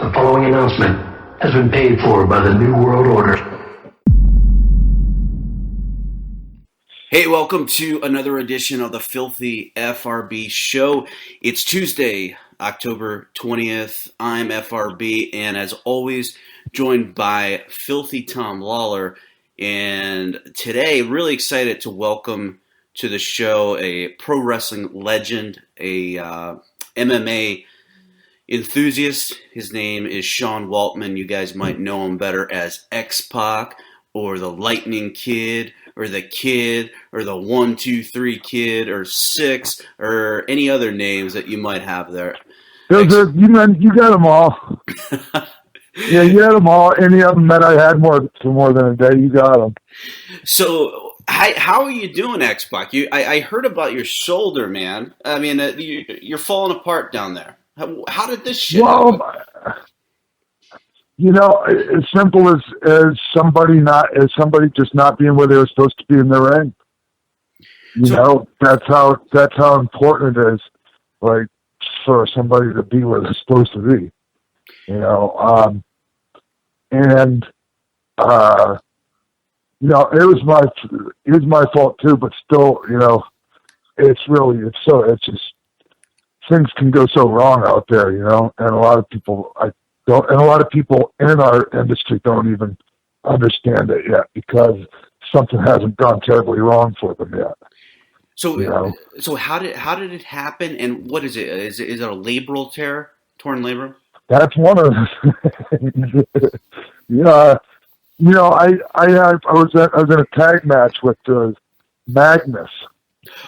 The following announcement has been paid for by the New World Order. Hey, welcome to another edition of the Filthy FRB show. It's Tuesday, October 20th. I'm FRB, and as always, joined by Filthy Tom Lawler. And today, really excited to welcome to the show a pro wrestling legend, a MMA enthusiast. His name is Sean Waltman. You guys might know him better as X-Pac or the Lightning Kid or the Kid or the 1, 2, 3 Kid or 6 or any other names that you might have there. You got them all. Yeah, you had them all. Any of them that I had for more than a day, you got them. So, how are you doing, X-Pac? I heard about your shoulder, man. I mean, you're falling apart down there. How did this shit happen? As simple as somebody just not being where they were supposed to be in the ring. That's how important it is, like, for somebody to be where they're supposed to be. It was my fault too, but still, it's just things can go so wrong out there, and a lot of people in our industry don't even understand it yet because something hasn't gone terribly wrong for them yet. So how did it happen, and what is it? Is it a labral tear, torn labrum? That's one of them. I was in a tag match with Magnus.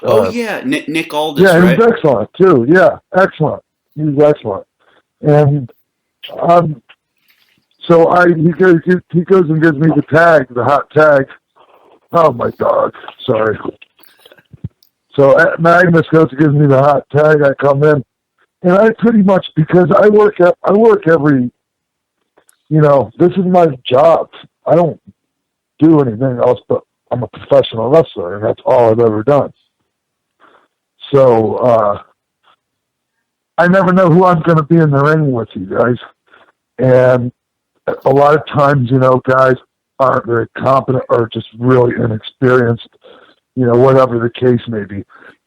Nick Aldis. Yeah, right? He's excellent too. Yeah, excellent. He's excellent. And he goes and gives me the hot tag. Oh, my dog. Sorry. So Magnus goes and gives me the hot tag. I come in, and I pretty much, because I work every, this is my job. I don't do anything else, but I'm a professional wrestler, and that's all I've ever done. So I never know who I'm going to be in the ring with, you guys. And a lot of times, guys aren't very competent or just really inexperienced, whatever the case may be.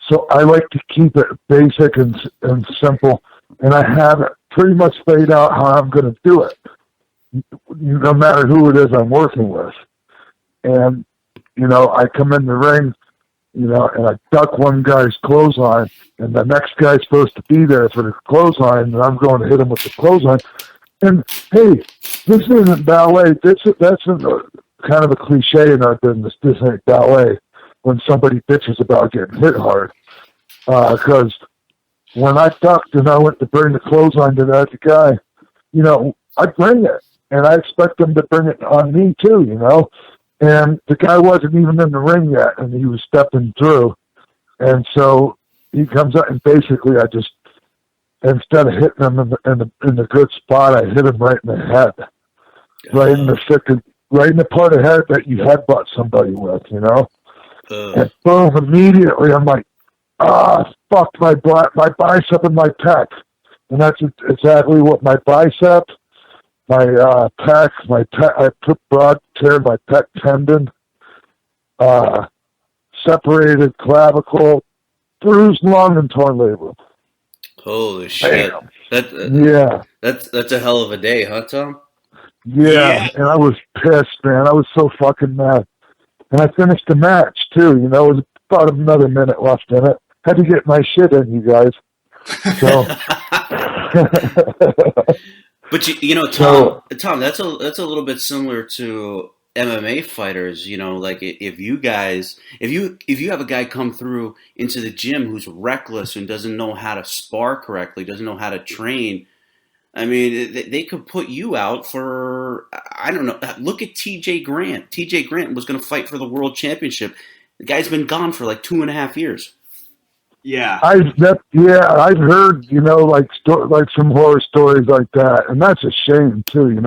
So I like to keep it basic and simple, and I have it pretty much laid out how I'm going to do it, no matter who it is I'm working with. And, I come in the ring, and I duck one guy's clothesline, and the next guy's supposed to be there for the clothesline, and I'm going to hit him with the clothesline. And, hey, this isn't ballet. That's kind of a cliche in our business. This ain't ballet when somebody bitches about getting hit hard. Because when I ducked and I went to bring the clothesline to that guy, I bring it. And I expect them to bring it on me, too, And the guy wasn't even in the ring yet, and he was stepping through. And so he comes up, and basically I just, instead of hitting him in the good spot, I hit him right in the head. Right in the part of the head that you headbutt somebody with, And boom, immediately I'm like, fuck, my bicep and my pec. And that's exactly what my bicep, my pec, I broad tear my pec tendon, separated clavicle, bruised lung, and torn labrum. Holy shit! Bam. That's a hell of a day, huh, Tom? Yeah, and I was pissed, man. I was so fucking mad. And I finished the match, too. It was about another minute left in it. Had to get my shit in, you guys. So. But Tom, that's a little bit similar to MMA fighters. Like if you have a guy come through into the gym who's reckless and doesn't know how to spar correctly, doesn't know how to train. I mean, they could put you out for, I don't know. Look at TJ Grant. TJ Grant was going to fight for the world championship. The guy's been gone for like 2.5 years. Yeah. I've heard, like some horror stories like that. And that's a shame too,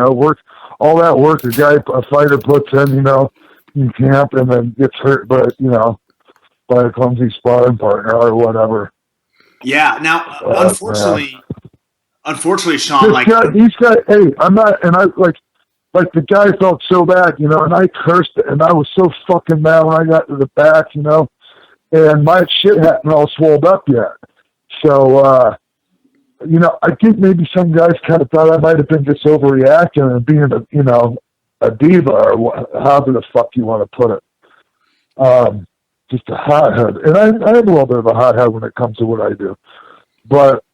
all that work a fighter puts in, in camp and then gets hurt, by a clumsy sparring partner or whatever. Yeah. Now, unfortunately, unfortunately, Sean, these guys, hey, I'm not, and I like the guy felt so bad, you know, and I cursed it, and I was so fucking mad when I got to the back, you know, and my shit hadn't all swelled up yet. So, you know, I think maybe some guys kind of thought I might have been just overreacting and being a diva or however the fuck you want to put it. Just a hothead. And I have a little bit of a hothead when it comes to what I do. But,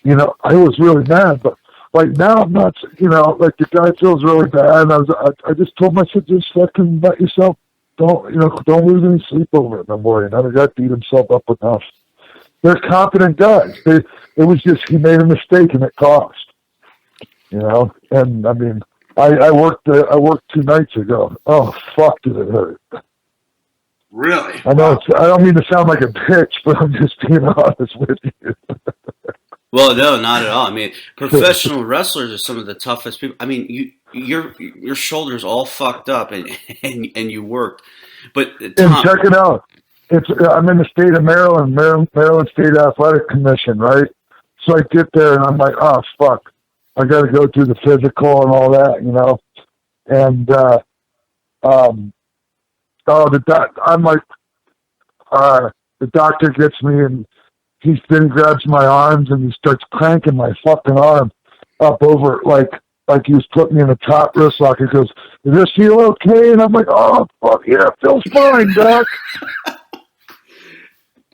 you know, I was really mad. But, like, now I'm not, you know, like the guy feels really bad. And I just told him, I said, just fucking let yourself, don't lose any sleep over it no more. You know, the guy beat himself up enough. They're competent guys. It was just he made a mistake and it cost. You know, and I mean, I worked 2 nights ago. Oh fuck, did it hurt? Really? I know. I don't mean to sound like a bitch, but I'm just being honest with you. Well, no, not at all. I mean, professional wrestlers are some of the toughest people. I mean, your shoulders all fucked up, and you worked. But Tom, and check it out. I'm in the state of Maryland, Maryland State Athletic Commission, right? So I get there and I'm like, oh fuck, I got to go through the physical and all that, you know. And I'm like, the doctor gets me and he then grabs my arms and he starts cranking my fucking arm up over like he was putting me in a top wrist lock. He goes, "Does this feel okay?" And I'm like, "Oh fuck yeah, it feels fine, doc."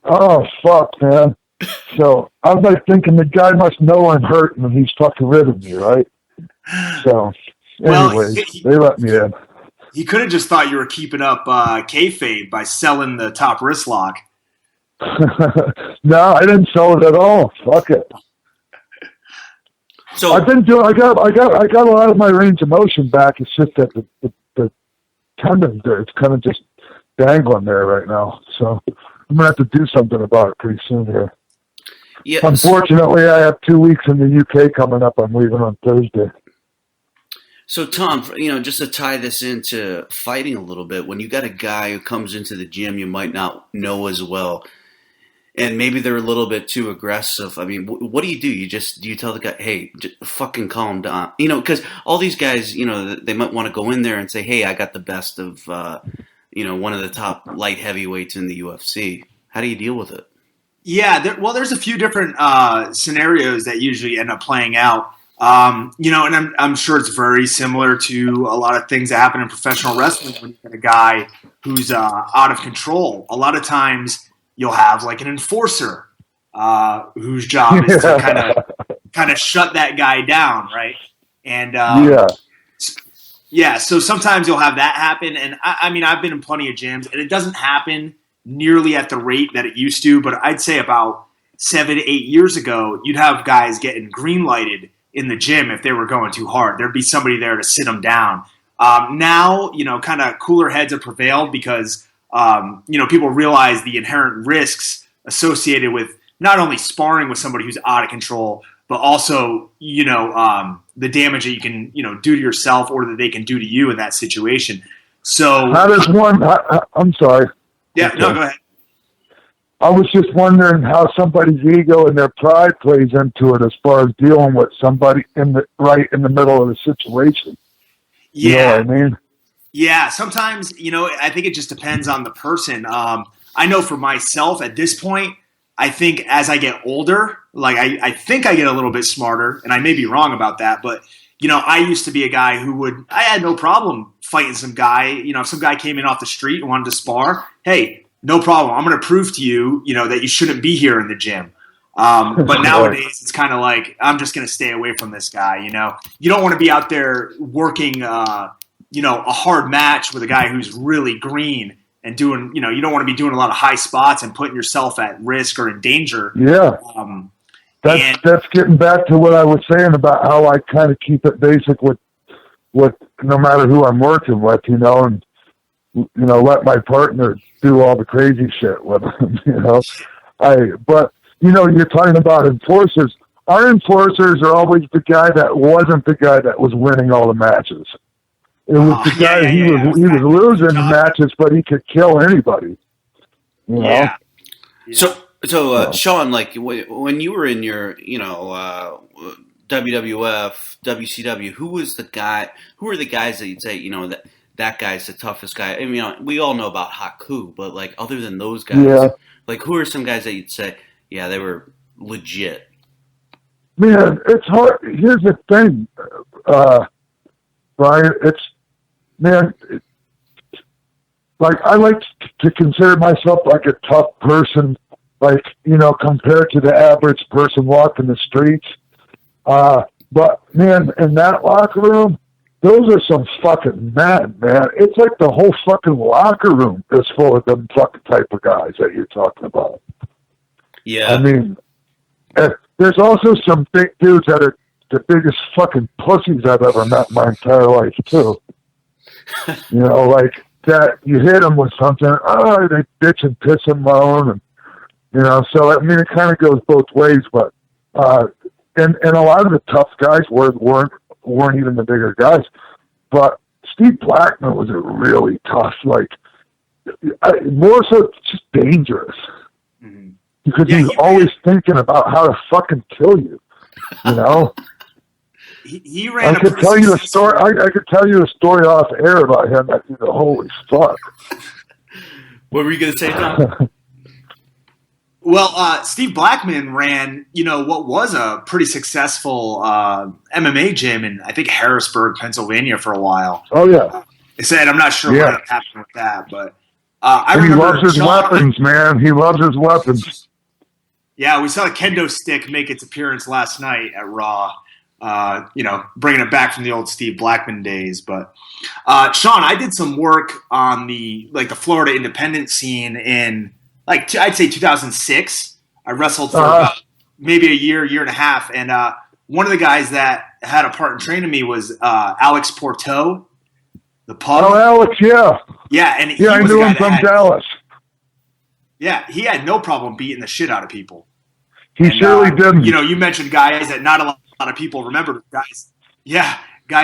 Oh, fuck, man. So I'm like thinking the guy must know I'm hurting and he's fucking rid of me, right? So, anyways, they let me in. He could have just thought you were keeping up kayfabe by selling the top wrist lock. No, I didn't sell it at all. Fuck it. So I've been doing. I got a lot of my range of motion back. It's just that the tendon there, it's kind of just dangling there right now. So I'm gonna have to do something about it pretty soon here. yeah, Unfortunately, I have 2 weeks in the UK coming up. I'm leaving on Thursday. So Tom, you know, just to tie this into fighting a little bit, when you got a guy who comes into the gym you might not know as well, and maybe they're a little bit too aggressive. I mean, what do? Do you tell the guy, hey, just fucking calm down? You know, because all these guys, you know, they might want to go in there and say, hey, I got the best of, you know, one of the top light heavyweights in the UFC. How do you deal with it? Yeah, there's a few different scenarios that usually end up playing out. You know, and I'm sure it's very similar to a lot of things that happen in professional wrestling when you get a guy who's out of control. A lot of times you'll have like an enforcer whose job is to kind of shut that guy down, right? And yeah. So sometimes you'll have that happen, and I mean I've been in plenty of gyms, and it doesn't happen nearly at the rate that it used to. But I'd say about 7 to 8 years ago, you'd have guys getting green lighted in the gym if they were going too hard. There'd be somebody there to sit them down. Now, you know, kind of cooler heads have prevailed because, you know, people realize the inherent risks associated with not only sparring with somebody who's out of control, but also, you know, the damage that you can, you know, do to yourself or that they can do to you in that situation. So how does one? I'm sorry. Yeah, no, go ahead. I was just wondering how somebody's ego and their pride plays into it as far as dealing with somebody right in the middle of the situation. Yeah. You know what I mean? Yeah, sometimes, you know, I think it just depends on the person. I know for myself at this point, I think as I get older, like I think I get a little bit smarter, and I may be wrong about that, but, you know, I used to be a guy I had no problem fighting some guy. You know, if some guy came in off the street and wanted to spar, hey, no problem. I'm going to prove to you, you know, that you shouldn't be here in the gym. But nowadays it's kind of like, I'm just going to stay away from this guy. You know, you don't want to be out there working, you know, a hard match with a guy who's really green and doing, you know, you don't want to be doing a lot of high spots and putting yourself at risk or in danger. Yeah. That's getting back to what I was saying about how I kind of keep it basic with no matter who I'm working with, you know, and, you know, let my partner do all the crazy shit with them, you know. But, you know, you're talking about enforcers. Our enforcers are always the guy that wasn't the guy that was winning all the matches. It was the guy, he was losing the matches, but he could kill anybody, you know. Yeah. So So, Sean, like when you were in your, WWF, WCW, who was the guy? Who were the guys that you'd say, that guy's the toughest guy? I mean, we all know about Haku, but like other than those guys, Yeah. like who are some guys that you'd say, yeah, they were legit? Man, it's hard. Here's the thing, Brian. Like I like to consider myself like a tough person, like, compared to the average person walking the streets. But man, in that locker room, those are some fucking men, man. It's like the whole fucking locker room is full of them fucking type of guys that you're talking about. Yeah. I mean, there's also some big dudes that are the biggest fucking pussies I've ever met in my entire life, too. Like that, you hit them with something, they bitch and piss and moan, and, so, I mean, it kind of goes both ways, but, and a lot of the tough guys weren't even the bigger guys, but Steve Blackman was a really tough, like, more so just dangerous. Mm-hmm. Because he's always thinking about how to fucking kill you, He ran. I could tell you a story. I could tell you a story off air about him. I think, holy fuck. What were you gonna say, Tom? Well, Steve Blackman ran, what was a pretty successful MMA gym in, I think, Harrisburg, Pennsylvania for a while. Oh yeah. I said I'm not sure what happened with that, but I and remember he loves his weapons, man. He loves his weapons. Yeah, we saw the kendo stick make its appearance last night at Raw. Bringing it back from the old Steve Blackman days. But Sean, I did some work on the Florida independent scene in I'd say 2006. I wrestled for about maybe a year and a half, and one of the guys that had a part in training me was Alex Porteau, the pug. Oh, Alex, yeah. Yeah, and I knew him from Dallas. Yeah, he had no problem beating the shit out of people. He surely didn't. You mentioned guys that not a lot of people remember. Guys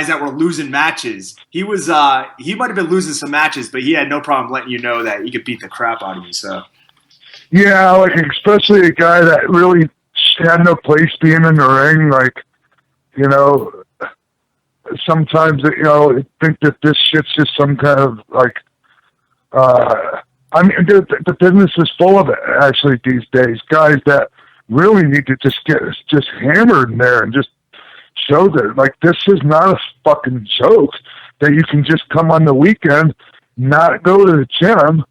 that were losing matches. He was he might have been losing some matches, but he had no problem letting you know that he could beat the crap out of you. So yeah, like especially a guy that really had no place being in the ring. Like, sometimes think that this shit's just some kind of like. I mean, the business is full of it actually these days. Guys that really need to just get hammered in there and just show that, like, this is not a fucking joke, that you can just come on the weekend, not go to the gym,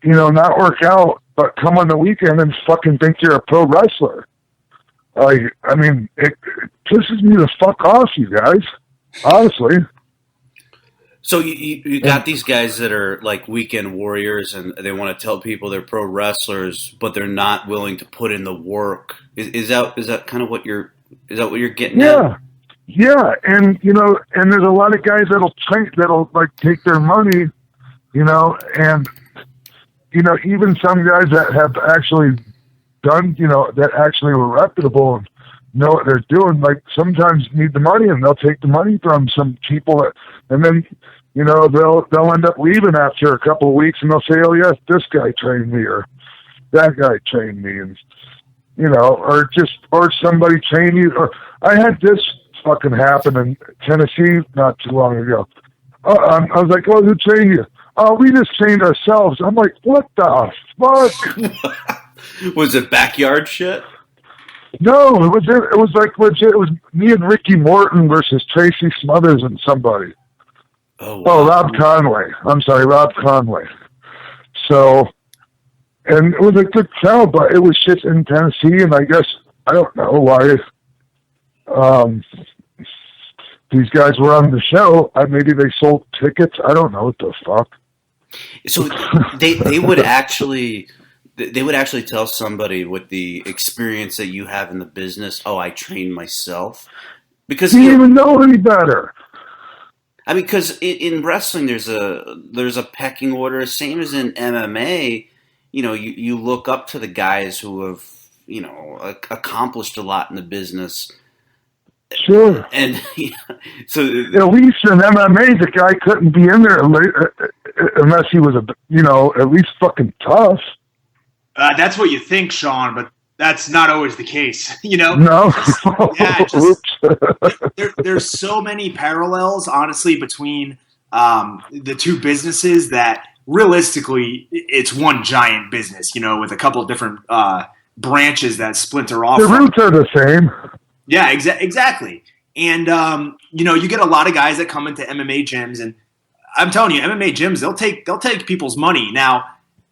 not work out, but come on the weekend and fucking think you're a pro wrestler. Like, I mean, it pisses me the fuck off, you guys, honestly. So you got these guys that are like weekend warriors, and they want to tell people they're pro wrestlers, but they're not willing to put in the work. Is that kind of what you're getting at? Yeah, and and there's a lot of guys that'll like take their money, and even some guys that have actually done, that actually were reputable and know what they're doing, like sometimes need the money, and they'll take the money from some people and then they'll end up leaving after a couple of weeks, and they'll say, oh yes, this guy trained me, or that guy trained me, and or somebody trained you. Or I had this fucking happen in Tennessee not too long ago. I was like, oh, who trained you? Oh, we just trained ourselves. I'm like, what the fuck? Was it backyard shit? No, it was like legit. It was me and Ricky Morton versus Tracy Smothers and somebody. Oh, wow. Oh, Rob Conway. I'm sorry, Rob Conway. So, and it was a good crowd, but it was just in Tennessee, and I guess, I don't know why these guys were on the show. Maybe they sold tickets. I don't know what the fuck. So they would actually tell somebody with the experience that you have in the business, oh, I trained myself. Because you didn't even know any better. I mean, because in wrestling, there's a pecking order, same as in MMA. You look up to the guys who have accomplished a lot in the business. Sure. And so at least in MMA, the guy couldn't be in there unless he was at least fucking tough. That's what you think, Sean, but that's not always the case. No. Yeah, there's so many parallels, honestly, between the two businesses that realistically it's one giant business, with a couple of different branches that splinter off. The roots are the same. Yeah, exactly. And, you get a lot of guys that come into MMA gyms, and I'm telling you, MMA gyms, they'll take people's money. Now,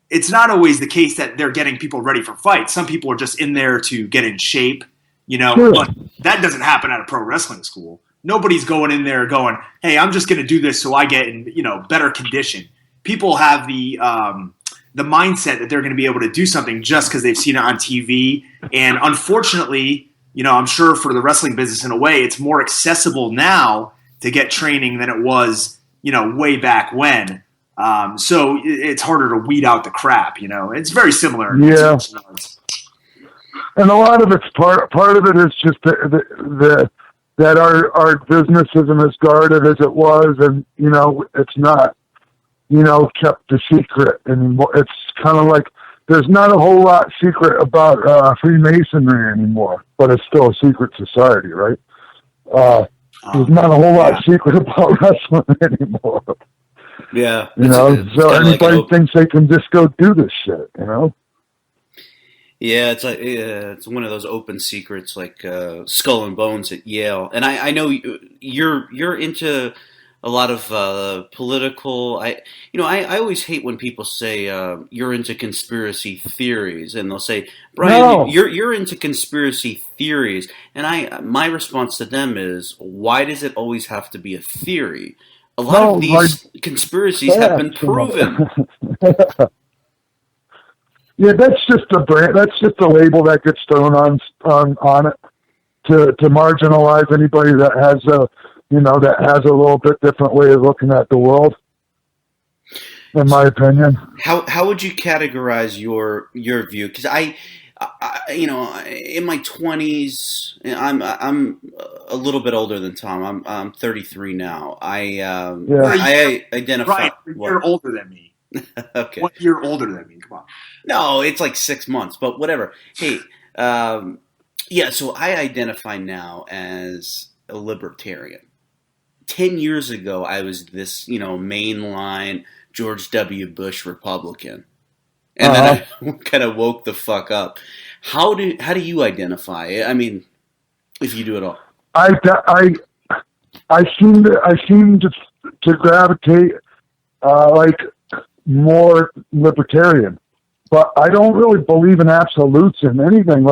it's not always the case that they're getting people ready for fights. Some people are just in there to get in shape, Sure. But that doesn't happen at a pro wrestling school. Nobody's going in there going, hey, I'm just going to do this so I get in, better condition. People have the mindset that they're going to be able to do something just because they've seen it on TV. And unfortunately, I'm sure for the wrestling business in a way, it's more accessible now to get training than it was, way back when. So it's harder to weed out the crap, It's very similar. Yeah. And a lot of it's part of it is just that our business isn't as guarded as it was, and it's not kept a secret anymore. It's kind of like there's not a whole lot secret about Freemasonry anymore, but it's still a secret society, right? There's not a whole lot secret about wrestling anymore. Yeah. So anybody thinks they can just go do this shit, Yeah, it's like it's one of those open secrets, like Skull and Bones at Yale. And I know you're into a lot of political. I always hate when people say you're into conspiracy theories, and they'll say, Brian, No. you're into conspiracy theories. And my response to them is, why does it always have to be a theory? A lot of these conspiracies have been proven. Yeah, that's just a brand. That's just a label that gets thrown on it to marginalize anybody that has a little bit different way of looking at the world. In my opinion. How would you categorize your view? Because I in my 20s, I'm a little bit older than Tom. I'm 33 now. I identify. Right, you're older than me. Okay. 1 year older than me. Come on. No, it's like 6 months, but whatever. Hey, so I identify now as a libertarian. 10 years ago, I was this, mainline George W. Bush Republican. And then I kind of woke the fuck up. How do you identify? I mean, if you do at all. I seem to gravitate like more libertarian, but I don't really believe in absolutes in anything,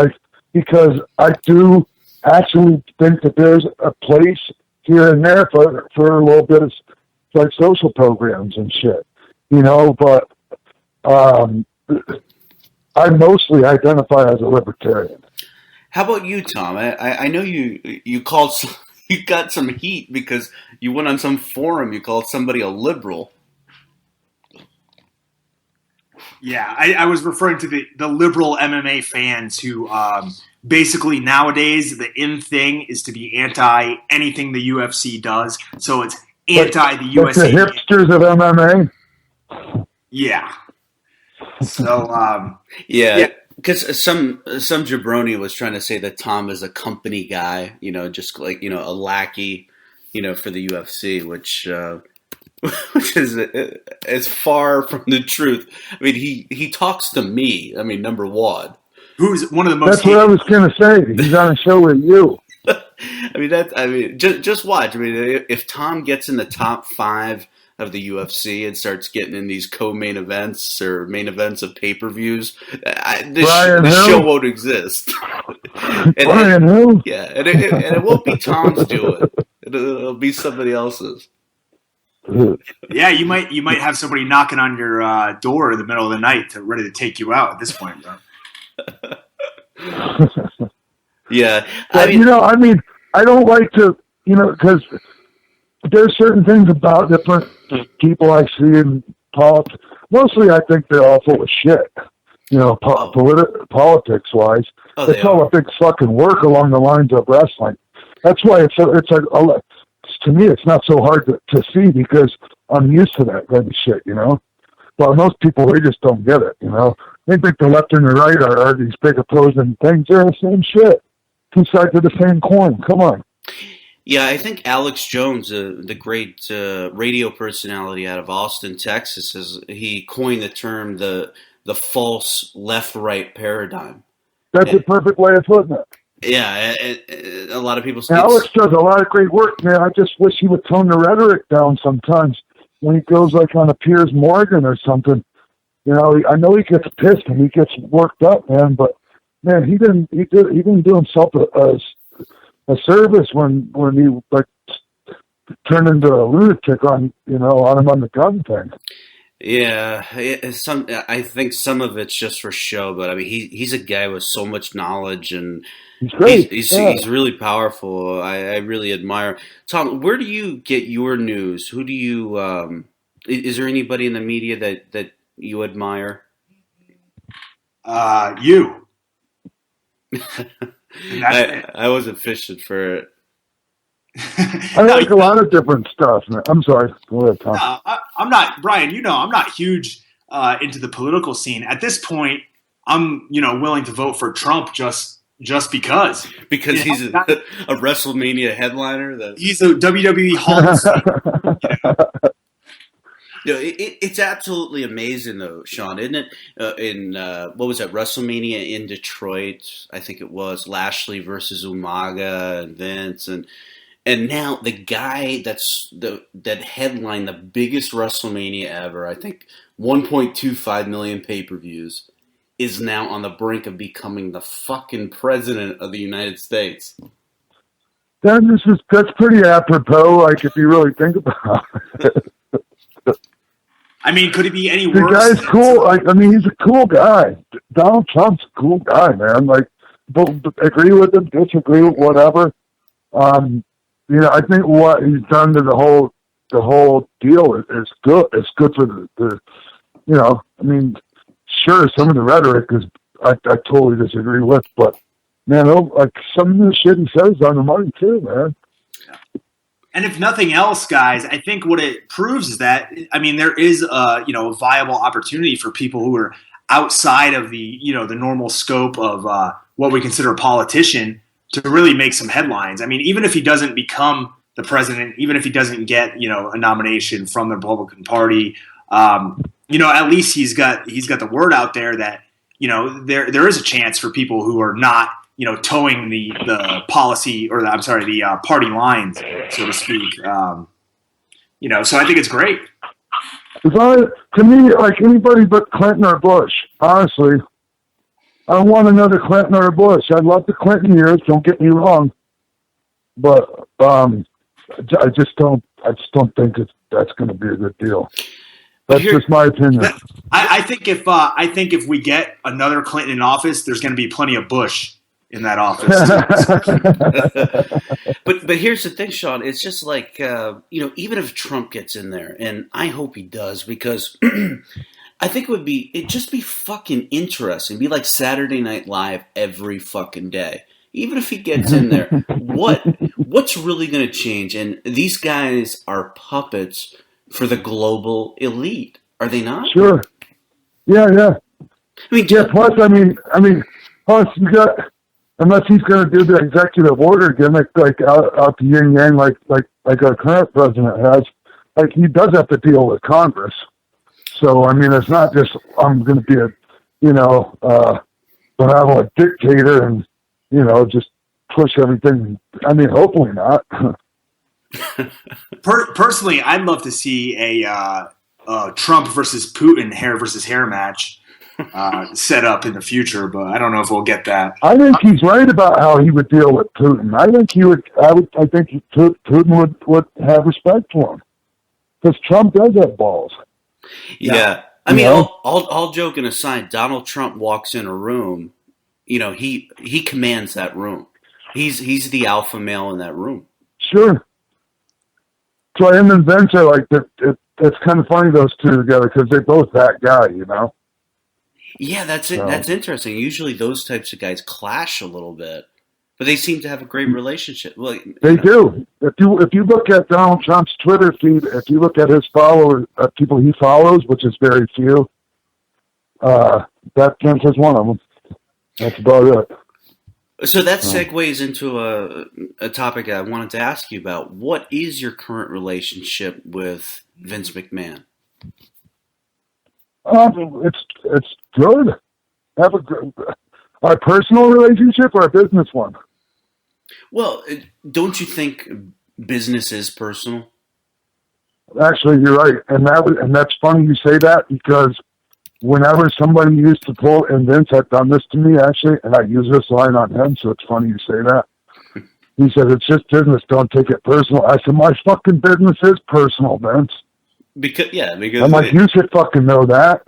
because I do actually think that there's a place here and there for a little bit of like social programs and shit, but I mostly identify as a libertarian. How about you, Tom? I know you called you got some heat because you went on some forum. You called somebody a liberal. Yeah, I was referring to the liberal MMA fans who basically nowadays the in thing is to be anti anything the UFC does. So it's anti the UFC. The hipsters of MMA. Yeah. So yeah. Because some jabroni was trying to say that Tom is a company guy, just like a lackey, for the UFC, which is as far from the truth. I mean, he talks to me. I mean, number one, who's one of the most. That's what I was going to say. He's on a show with you. Just watch. I mean, if Tom gets in the top 5 of the UFC and starts getting in these co-main events or main events of pay-per-views, this show won't exist. Brian who? Yeah, and it won't be Tom's doing. It'll be somebody else's. Yeah, you might have somebody knocking on your door in the middle of the night ready to take you out at this point, bro. Yeah, but, I don't like to, because there's certain things about different people I see in politics. Mostly, I think they're all full of shit. Politics-wise, it's all a big fucking work along the lines of wrestling. That's why it's like, to me, it's not so hard to see because I'm used to that kind of shit. But most people, they just don't get it. They think the left and the right are these big opposing things. They're the same shit. Two sides of the same coin. Come on. Yeah, I think Alex Jones, the great radio personality out of Austin, Texas, he coined the term the false left-right paradigm. That's a perfect way of putting it. Yeah, a lot of people say Alex does a lot of great work, man. I just wish he would tone the rhetoric down sometimes when he goes like on a Piers Morgan or something. You know, I know he gets pissed and he gets worked up, man. But man, he didn't do himself a service when he like turned into a lunatic on him on the gun thing. Yeah, I think some of it's just for show, but I mean, he's a guy with so much knowledge, and he's great. He's really powerful. I really admire Tom. Where do you get your news? Who do you? Is there anybody in the media that you admire? You. I wasn't fishing for it. I like a lot of different stuff, man. I'm sorry. Go ahead, Tom. No, I'm not, Brian. I'm not huge into the political scene at this point. I'm willing to vote for Trump just because he's a WrestleMania headliner. He's a WWE Hall of Fame. It's absolutely amazing, though, Sean, isn't it? What was that, WrestleMania in Detroit? I think it was Lashley versus Umaga and Vince, and now the guy that headlined the biggest WrestleMania ever, I think 1.25 million pay-per-views, is now on the brink of becoming the fucking president of the United States. That's pretty apropos, like if you really think about it. I mean, could it be any the worse? The guy's cool. He's a cool guy. Donald Trump's a cool guy, man. Like, agree with him, disagree with whatever. I think what he's done to the whole deal is good. It's good for the sure, some of the rhetoric is I totally disagree with, but man, like some of the shit he says on the money too, man. And if nothing else, guys, I think what it proves is that, there is a viable opportunity for people who are outside of the normal scope of what we consider a politician to really make some headlines. Even if he doesn't become the president, even if he doesn't get a nomination from the Republican Party, at least he's got the word out there that there is a chance for people who are not towing the policy or the party lines, so to speak. So I think it's great. To me, like anybody but Clinton or Bush, honestly, I don't want another Clinton or Bush. I love the Clinton years. Don't get me wrong, but I just don't think that's going to be a good deal. That's just my opinion. I think if we get another Clinton in office, there's going to be plenty of Bush in that office. But here's the thing, Sean. It's just like even if Trump gets in there, and I hope he does, because I think it'd just be fucking interesting. It'd be like Saturday Night Live every fucking day. Even if he gets in there, what's really going to change? And these guys are puppets for the global elite, are they not? Sure. Yeah. Plus you got, unless he's going to do the executive order gimmick, like out the yin yang, like our current president has, like he does have to deal with Congress. So it's not just I'm going to be a benevolent dictator and just push everything. Hopefully not. Personally, I'd love to see a Trump versus Putin hair versus hair match set up in the future, but I don't know if we'll get that. I think he's right about how he would deal with Putin. I think I think Putin would have respect for him because Trump does have balls. Yeah. All joking aside, Donald Trump walks in a room, he commands that room. He's the alpha male in that room. Sure. So him and Vince are like it's kind of funny those two together because they're both that guy, Yeah, that's it. So. That's interesting. Usually those types of guys clash a little bit, but they seem to have a great relationship. Well, they do. If you look at Donald Trump's Twitter feed, if you look at his followers, people he follows, which is very few, that Vince is one of them. That's about it. So that segues into a topic I wanted to ask you about. What is your current relationship with Vince McMahon? It's good. Have a personal relationship or a business one? Well, don't you think business is personal? Actually, you're right, and that's funny you say that, because whenever somebody used to pull, and Vince had done this to me actually, and I use this line on him, so it's funny you say that. He said, "It's just business. Don't take it personal." I said, "My fucking business is personal, Vince." Because I'm like, you should fucking know that.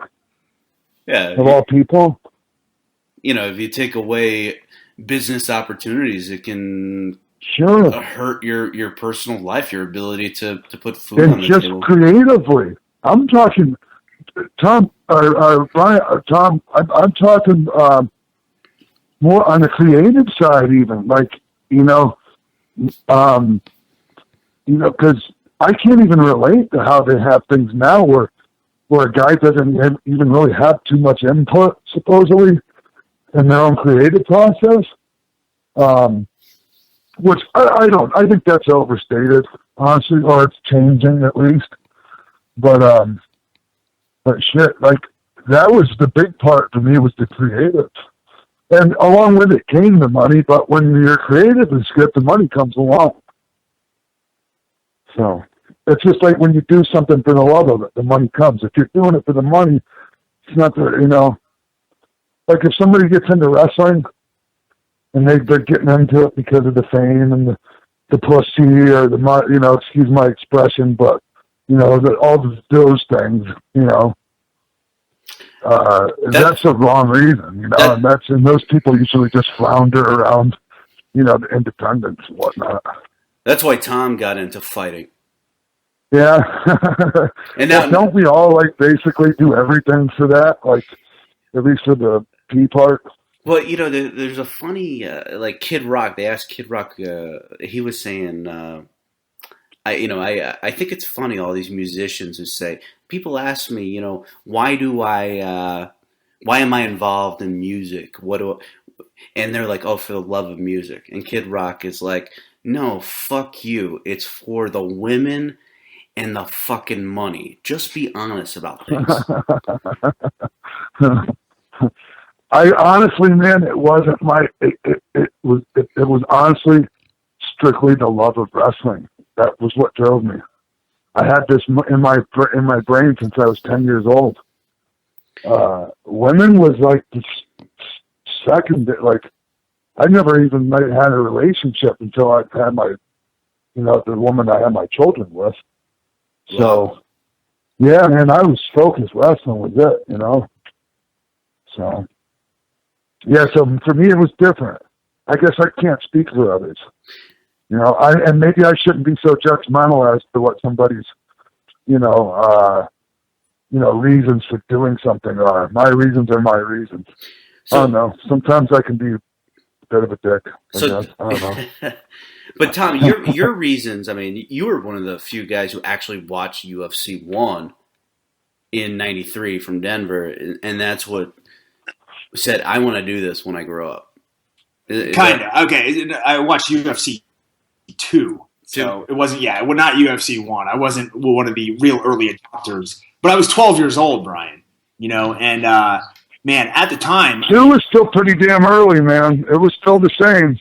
Yeah, of all people. If you take away business opportunities, it can hurt your personal life, your ability to put food on the just table. Creatively. I'm talking, Tom, Brian, Tom. I'm talking more on the creative side, even because I can't even relate to how they have things now, where a guy doesn't even really have too much input, supposedly, in their own creative process. Which I don't. I think that's overstated, honestly, or it's changing at least. But shit, that was the big part for me, was the creative. And along with it came the money, but when you're creative and good, the money comes along. So it's just like when you do something for the love of it, the money comes. If you're doing it for the money, it's not like if somebody gets into wrestling and they're getting into it because of the fame and the pussy or excuse my expression, but all those things, that's the wrong reason, and those people usually just flounder around, the independents and whatnot. That's why Tom got into fighting. Yeah. And now, don't we all basically do everything for that? At least for the P part? Well, there's a funny, Kid Rock. They asked Kid Rock, he was saying, I think it's funny, all these musicians who say, people ask me, why am I involved in music? And they're like, oh, for the love of music. And Kid Rock is like, no, fuck you. It's for the women and the fucking money. Just be honest about things. I honestly, man, it wasn't it was honestly strictly the love of wrestling. That was what drove me. I had this in my brain since I was 10 years old. Women was the second. I never even had a relationship until I had my, the woman I had my children with. So, yeah, man, I was focused. Wrestling was it, So, yeah, so for me it was different. I guess I can't speak for others. And maybe I shouldn't be so judgmental as to what somebody's, reasons for doing something are. My reasons are my reasons. I don't know. Sometimes I can be a bit of a dick. I don't know. But Tom, your reasons, you were one of the few guys who actually watched UFC 1 in '93 from Denver, and that's what said, I want to do this when I grow up. Kind of. Okay. I watched UFC 2. So it wasn't, not UFC 1. I wasn't one of the real early adopters. But I was 12 years old, Brian. And man, at the time... 2 was still pretty damn early, man. It was still the same.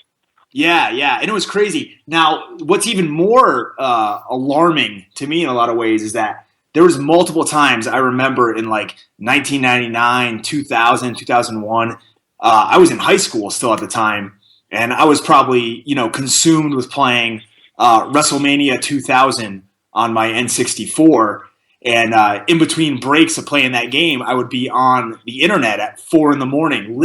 Yeah. And it was crazy. Now, what's even more alarming to me in a lot of ways is that there was multiple times I remember in 1999, 2000, 2001. I was in high school still at the time, and I was probably consumed with playing WrestleMania 2000 on my N64. And in between breaks of playing that game, I would be on the internet at 4 a.m.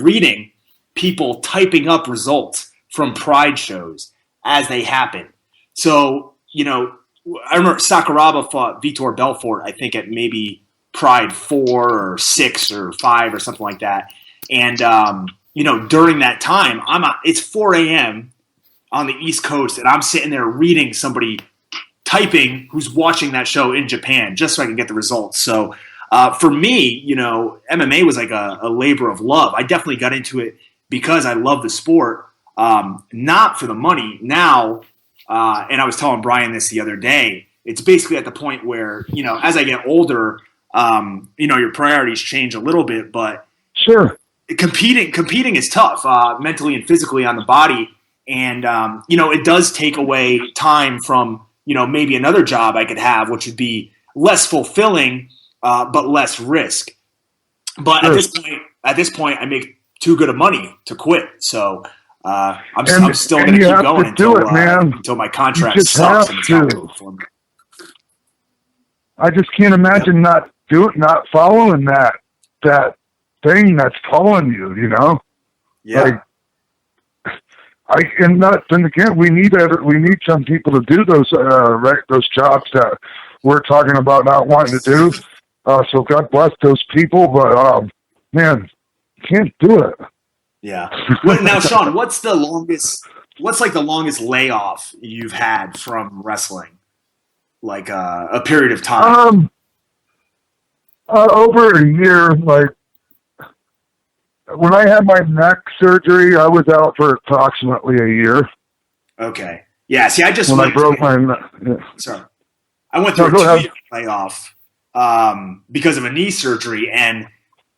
reading people typing up results from Pride shows as they happen. So, I remember Sakuraba fought Vitor Belfort, I think at maybe Pride 4 or 6 or 5 or something like that. And, during that time, it's 4 a.m. on the East Coast, and I'm sitting there reading somebody typing who's watching that show in Japan just so I can get the results. So For me, MMA was like a labor of love. I definitely got into it because I love the sport, not for the money. Now, and I was telling Brian this the other day, it's basically at the point where, as I get older, your priorities change a little bit, but sure, competing is tough, mentally and physically on the body. And, it does take away time from, maybe another job I could have, which would be less fulfilling, but less risk. But sure. at this point, I make too good of money to quit. So I'm still going to keep going until my contract stops. I just can't imagine not following that thing that's calling you. Yeah. And again, we need some people to do those jobs that we're talking about not wanting to do. So God bless those people, but man, can't do it. Yeah. Now, Sean, what's the longest layoff you've had from wrestling? Like a period of time? Over a year. Like when I had my neck surgery, I was out for approximately a year. Okay. Yeah. See, I broke my neck. Yeah. Sorry. I went through a 2-year layoff because of a knee surgery, and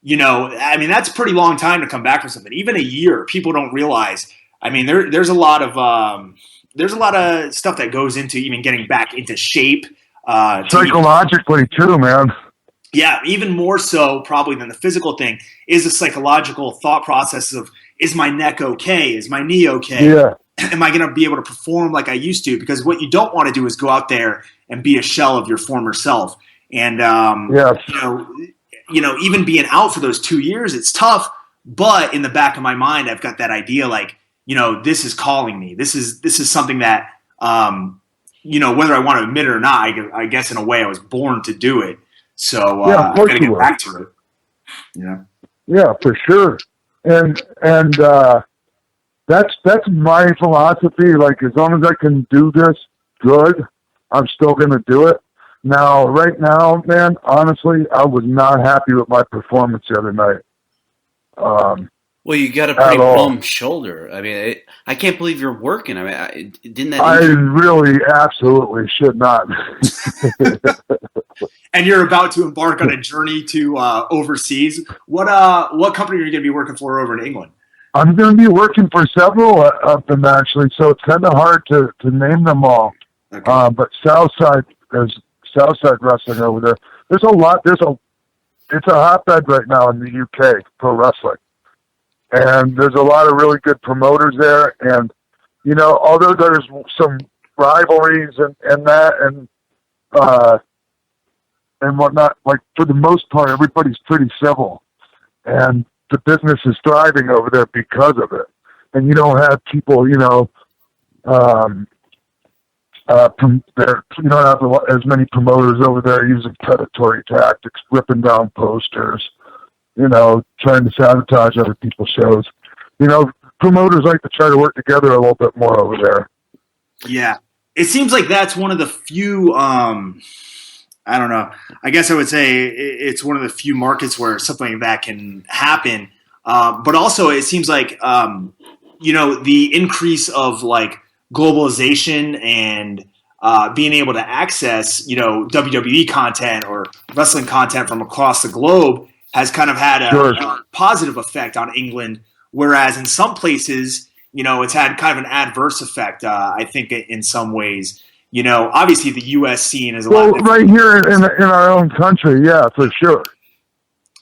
that's a pretty long time to come back from something. Even a year, people don't realize. I mean, there's a lot of stuff that goes into even getting back into shape. Psychologically too, man. Yeah, even more so probably than the physical thing is the psychological thought process of, is my neck okay? Is my knee okay? Yeah. Am I going to be able to perform like I used to? Because what you don't want to do is go out there and be a shell of your former self. And, even being out for those 2 years, it's tough. But in the back of my mind, I've got that idea like, this is calling me. This is something that, whether I want to admit it or not, I guess in a way I was born to do it. So I've got to get back to it. Yeah, for sure. And that's my philosophy. Like, as long as I can do this good, I'm still going to do it. Now, right now, man, honestly, I was not happy with my performance the other night. Well, you got a pretty plumb shoulder. I mean, I can't believe you're working. I mean, didn't that? I really absolutely should not. And you're about to embark on a journey to overseas. What company are you going to be working for over in England? I'm going to be working for several of them, actually, so it's kind of hard to name them all. Okay. But Southside Wrestling over there. There's a lot. It's a hotbed right now in the UK, pro wrestling. And there's a lot of really good promoters there. And, although there's some rivalries and whatnot, like, for the most part, everybody's pretty civil. And the business is thriving over there because of it. And you don't have people, you don't have as many promoters over there using predatory tactics, ripping down posters, trying to sabotage other people's shows. Promoters like to try to work together a little bit more over there. Yeah. It seems like that's one of the few, I don't know. I guess I would say it's one of the few markets where something like that can happen. But also it seems like, the increase of like globalization and being able to access, WWE content or wrestling content from across the globe has kind of had a positive effect on England. Whereas in some places, it's had kind of an adverse effect, I think, in some ways. Obviously the U.S. scene is a lot different. Right here in our own country, yeah, for sure.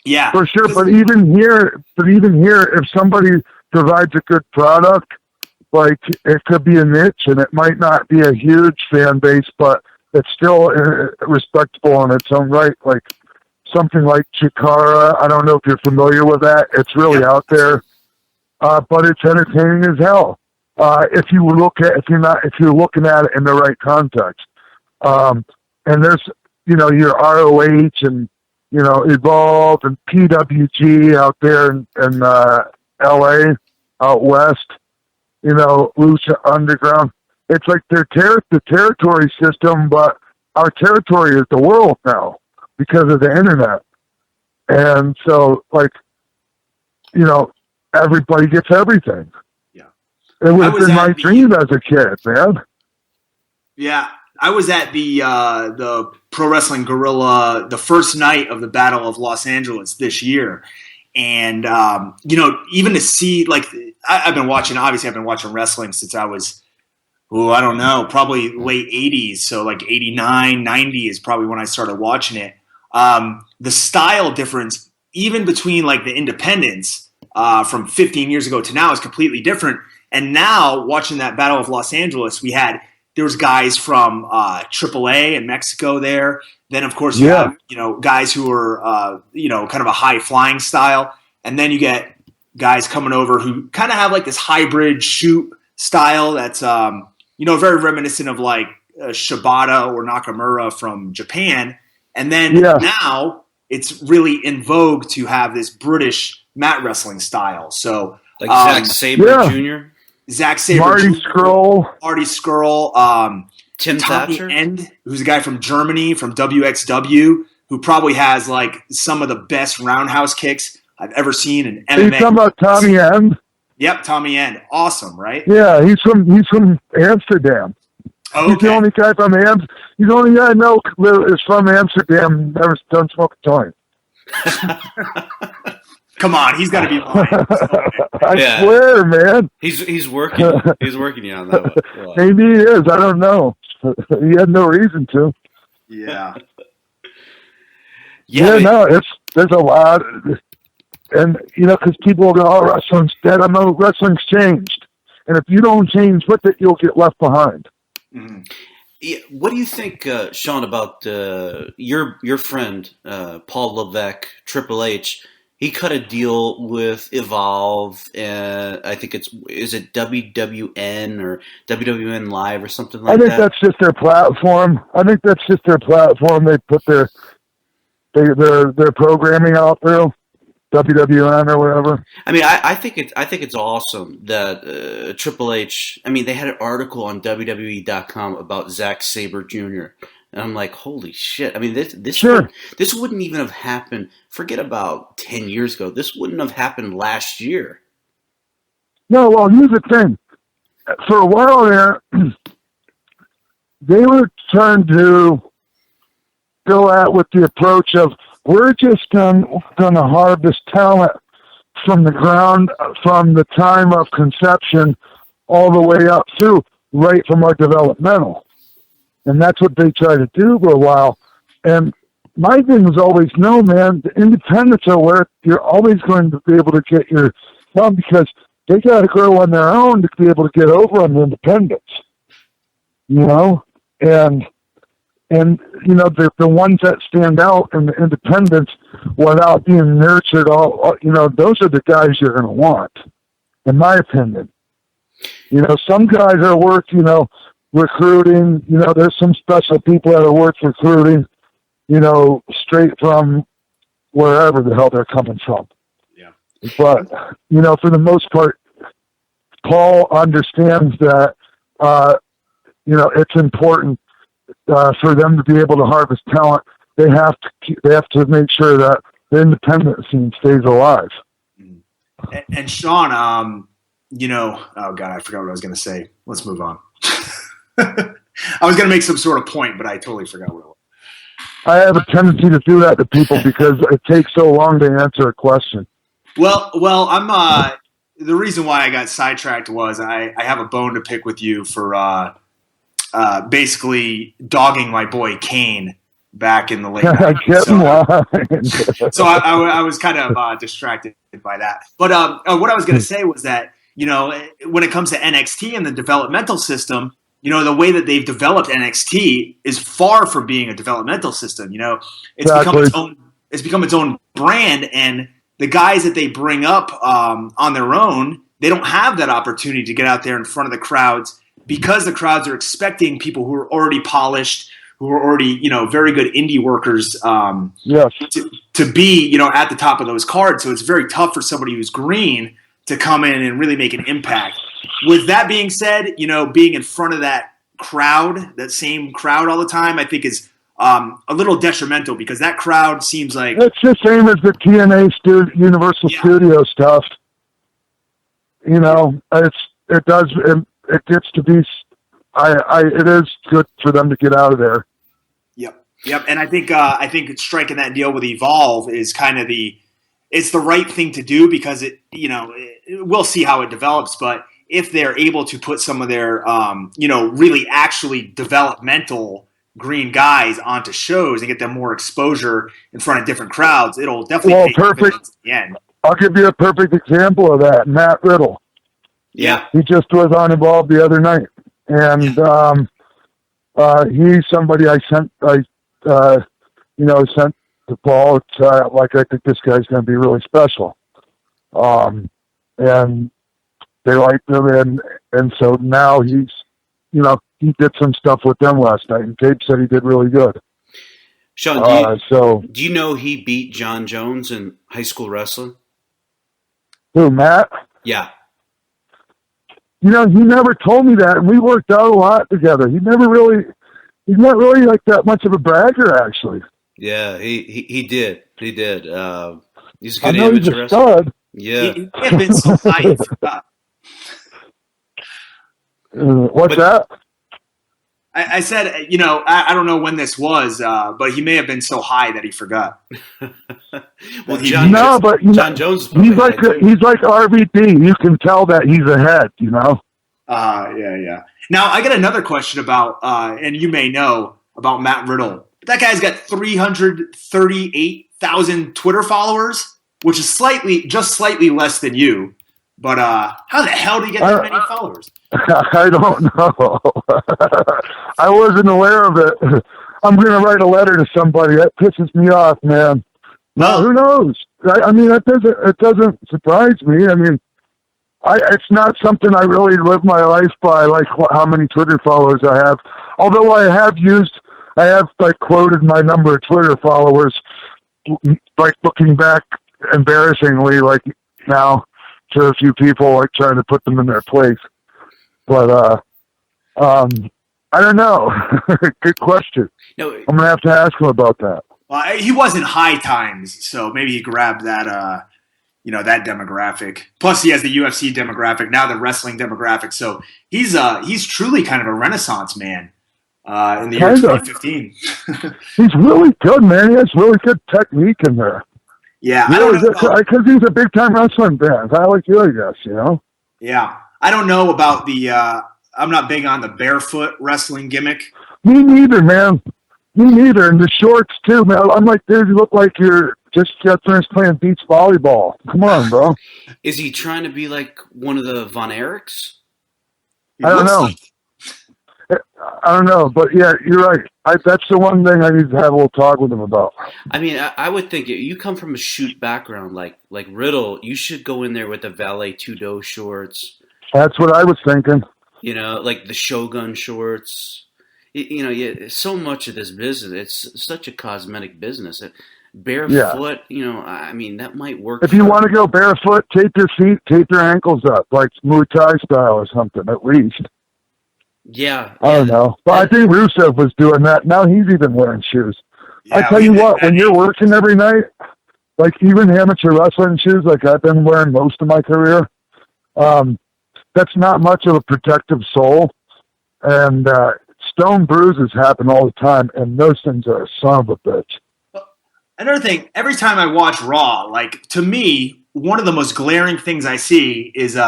Yeah. For sure, but even here, if somebody provides a good product, like, it could be a niche, and it might not be a huge fan base, but it's still respectable in its own right. Like, something like Chikara, I don't know if you're familiar with that. It's really out there, but it's entertaining as hell. If you're looking at it in the right context. And there's, your ROH and, Evolve and PWG out there in LA, out west, Lucha Underground. It's like the territory system, but our territory is the world now because of the internet. And so, like, you know, everybody gets everything. Yeah. It would have been my dream as a kid, man. Yeah. I was at the Pro Wrestling Guerrilla, the first night of the Battle of Los Angeles this year. And, you know, even to see, like, I've been watching wrestling since I was, I don't know, probably late 80s. So like 89, 90 is probably when I started watching it. The style difference, even between like the independents from 15 years ago to now, is completely different. And now watching that Battle of Los Angeles, there was guys from AAA in Mexico there. Then, of course, you have, you know, guys who are, you know, kind of a high flying style. And then you get guys coming over who kind of have like this hybrid shoot style that's, you know, very reminiscent of like Shibata or Nakamura from Japan. And then now it's really in vogue to have this British mat wrestling style. So like Zack Sabre Jr., Zack Sabre, Marty Scurll, Tim Tommy Thatcher, End, who's a guy from Germany, from WXW, who probably has like some of the best roundhouse kicks I've ever seen in MMA. Are you talking about Tommy End? Yep, Tommy End. Awesome, right? Yeah, he's from Amsterdam. Okay. He's the only guy from Amsterdam. He's the only guy I know is from Amsterdam. Never done smoke a joint. Come on, he's got to be lying. I swear, man. He's working. He's working you on that one. Maybe he is. I don't know. He had no reason to. Yeah. No, there's a lot, and you know, because people will go, "Oh, wrestling's dead." I know wrestling's changed, and if you don't change with it, you'll get left behind. Mm-hmm. Yeah, what do you think, Sean, about your friend Paul Levesque, Triple H? He cut a deal with Evolve, and I think is it WWN or WWN Live or something like that? I think that's just their platform. They put their programming out through WWN or whatever. I mean, I think it's awesome that Triple H. I mean, they had an article on WWE.com about Zack Sabre Jr. And I'm like, holy shit! I mean, this wouldn't even have happened. Forget about 10 years ago. This wouldn't have happened last year. No, well, here's the thing. For a while there, they were trying to go at with the approach of we're just going to harvest talent from the ground, from the time of conception all the way up through, right from our developmental. And that's what they tried to do for a while. And my thing was always, no, man, the independents are where you're always going to be able to get your fun because they got to grow on their own to be able to get over on the independents. You know? And you know, the ones that stand out in the independents without being nurtured, all you know, those are the guys you're going to want, in my opinion. You know, some guys are worth, you know, recruiting. You know, there's some special people that are worth recruiting, you know, straight from wherever the hell they're coming from. Yeah. But, you know, for the most part, Paul understands that, you know, it's important for them to be able to harvest talent. They have to make sure that the independent scene stays alive. And Sean, you know, oh God, I forgot what I was going to say. Let's move on. I was going to make some sort of point, but I totally forgot what it was. I have a tendency to do that to people because it takes so long to answer a question. Well, I'm, the reason why I got sidetracked was I have a bone to pick with you for, basically dogging my boy Kane back in the late 90s. So I was kind of distracted by that. But what I was going to say was that, you know, when it comes to NXT and the developmental system, you know, the way that they've developed NXT is far from being a developmental system. You know, it's become its own brand, and the guys that they bring up on their own, they don't have that opportunity to get out there in front of the crowds because the crowds are expecting people who are already polished, who are already, you know, very good indie workers to be, you know, at the top of those cards. So it's very tough for somebody who's green to come in and really make an impact. With that being said, you know, being in front of that crowd, that same crowd all the time, I think is a little detrimental because that crowd seems like it's the same as the TNA Universal Studio stuff. You know, it gets to be. It is good for them to get out of there. Yep, and I think striking that deal with Evolve is kind of it's the right thing to do because we'll see how it develops, but if they're able to put some of their really actually developmental green guys onto shows and get them more exposure in front of different crowds, it'll definitely pay dividends at the end. I'll give you a perfect example of that. Matt Riddle. Yeah, he just was on Evolve the other night, and he's somebody I sent to Paul. I think this guy's going to be really special. And they liked him, and so now he's, he did some stuff with them last night, and Gabe said he did really good. Sean, do you know he beat John Jones in high school wrestling? Who, Matt? Yeah. He never told me that, and we worked out a lot together. He's not really like that much of a bragger, actually. Yeah, he did. He did. He's a good I know amateur he's a wrestler. stud. Yeah. He may have been so high he forgot. What's that? I said, I don't know when this was, but he may have been so high that he forgot. John Jones. He's like RVD. You can tell that he's ahead. Yeah. Now I got another question about, and you may know about Matt Riddle. That guy's got 338,000 Twitter followers, which is just slightly less than you. But how the hell do you get that many followers? I don't know. I wasn't aware of it. I'm going to write a letter to somebody. That pisses me off, man. Well, who knows? It doesn't surprise me. It's not something I really live my life by, like how many Twitter followers I have. Although I have quoted my number of Twitter followers, like looking back embarrassingly, like now to a few people, like trying to put them in their place. But I don't know. Good question. No, I'm gonna have to ask him about that. Well, he wasn't high times, so maybe he grabbed that, that demographic. Plus, he has the UFC demographic, now the wrestling demographic. So he's truly kind of a renaissance man in the year 2015. He's really good, man. He has really good technique in there. Yeah, really, I don't know because he's a big time wrestling fan. I like you, I guess. Yeah, I don't know about the. I'm not big on the barefoot wrestling gimmick. Me neither, man. Me neither. And the shorts too, man. I'm like, dude, you look like you're just got finished playing beach volleyball. Come on, bro. Is he trying to be like one of the Von Erichs? I don't know. I don't know, but yeah, you're right. That's the one thing I need to have a little talk with him about. I would think you come from a shoot background like Riddle. You should go in there with the Valet Tudo shorts. That's what I was thinking. Like the Shogun shorts. So much of this business, it's such a cosmetic business. Barefoot, that might work. If you want to go barefoot, tape your feet, tape your ankles up, like Muay Thai style or something, at least. Yeah. I don't know. But I think Rusev was doing that. Now he's even wearing shoes. Yeah, I tell you what, when you're working every night, like even amateur wrestling shoes, like I've been wearing most of my career, that's not much of a protective sole. And stone bruises happen all the time, and those things are a son of a bitch. Another thing, every time I watch Raw, like to me, one of the most glaring things I see is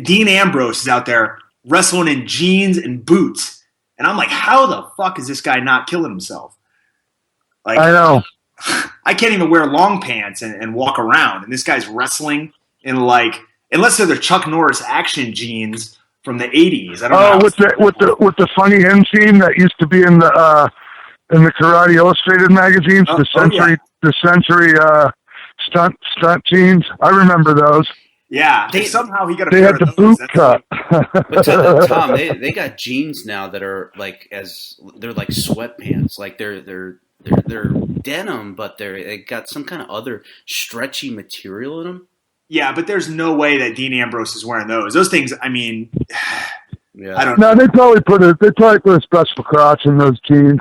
Dean Ambrose is out there wrestling in jeans and boots. And I'm like, how the fuck is this guy not killing himself? Like, I know. I can't even wear long pants and walk around. And this guy's wrestling in like, unless they're the Chuck Norris action jeans from the 80s. I don't know. With the funny end scene that used to be in the Karate Illustrated magazines, the century stunt jeans. I remember those. Yeah, somehow he got. They had the boot cut. But Tom, they got jeans now that are like they're like sweatpants, like they're denim, but they got some kind of other stretchy material in them. Yeah, but there's no way that Dean Ambrose is wearing those. Those things, I mean, yeah. I don't know. No, they probably put a special crotch in those jeans.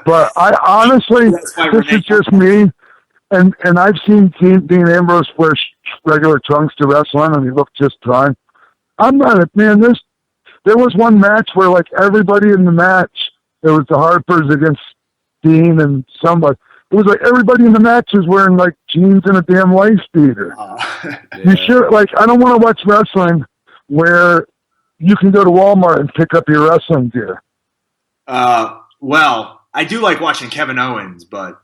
But I honestly, this is just me, and I've seen Dean Ambrose wear regular trunks to wrestling, and he looked just fine. I'm not a man. There was one match where like everybody in the match, it was the Harpers against Dean and somebody. It was like everybody in the match was wearing like jeans and a damn wife beater. Yeah. You sure? Like I don't want to watch wrestling where you can go to Walmart and pick up your wrestling gear. Well, I do like watching Kevin Owens, but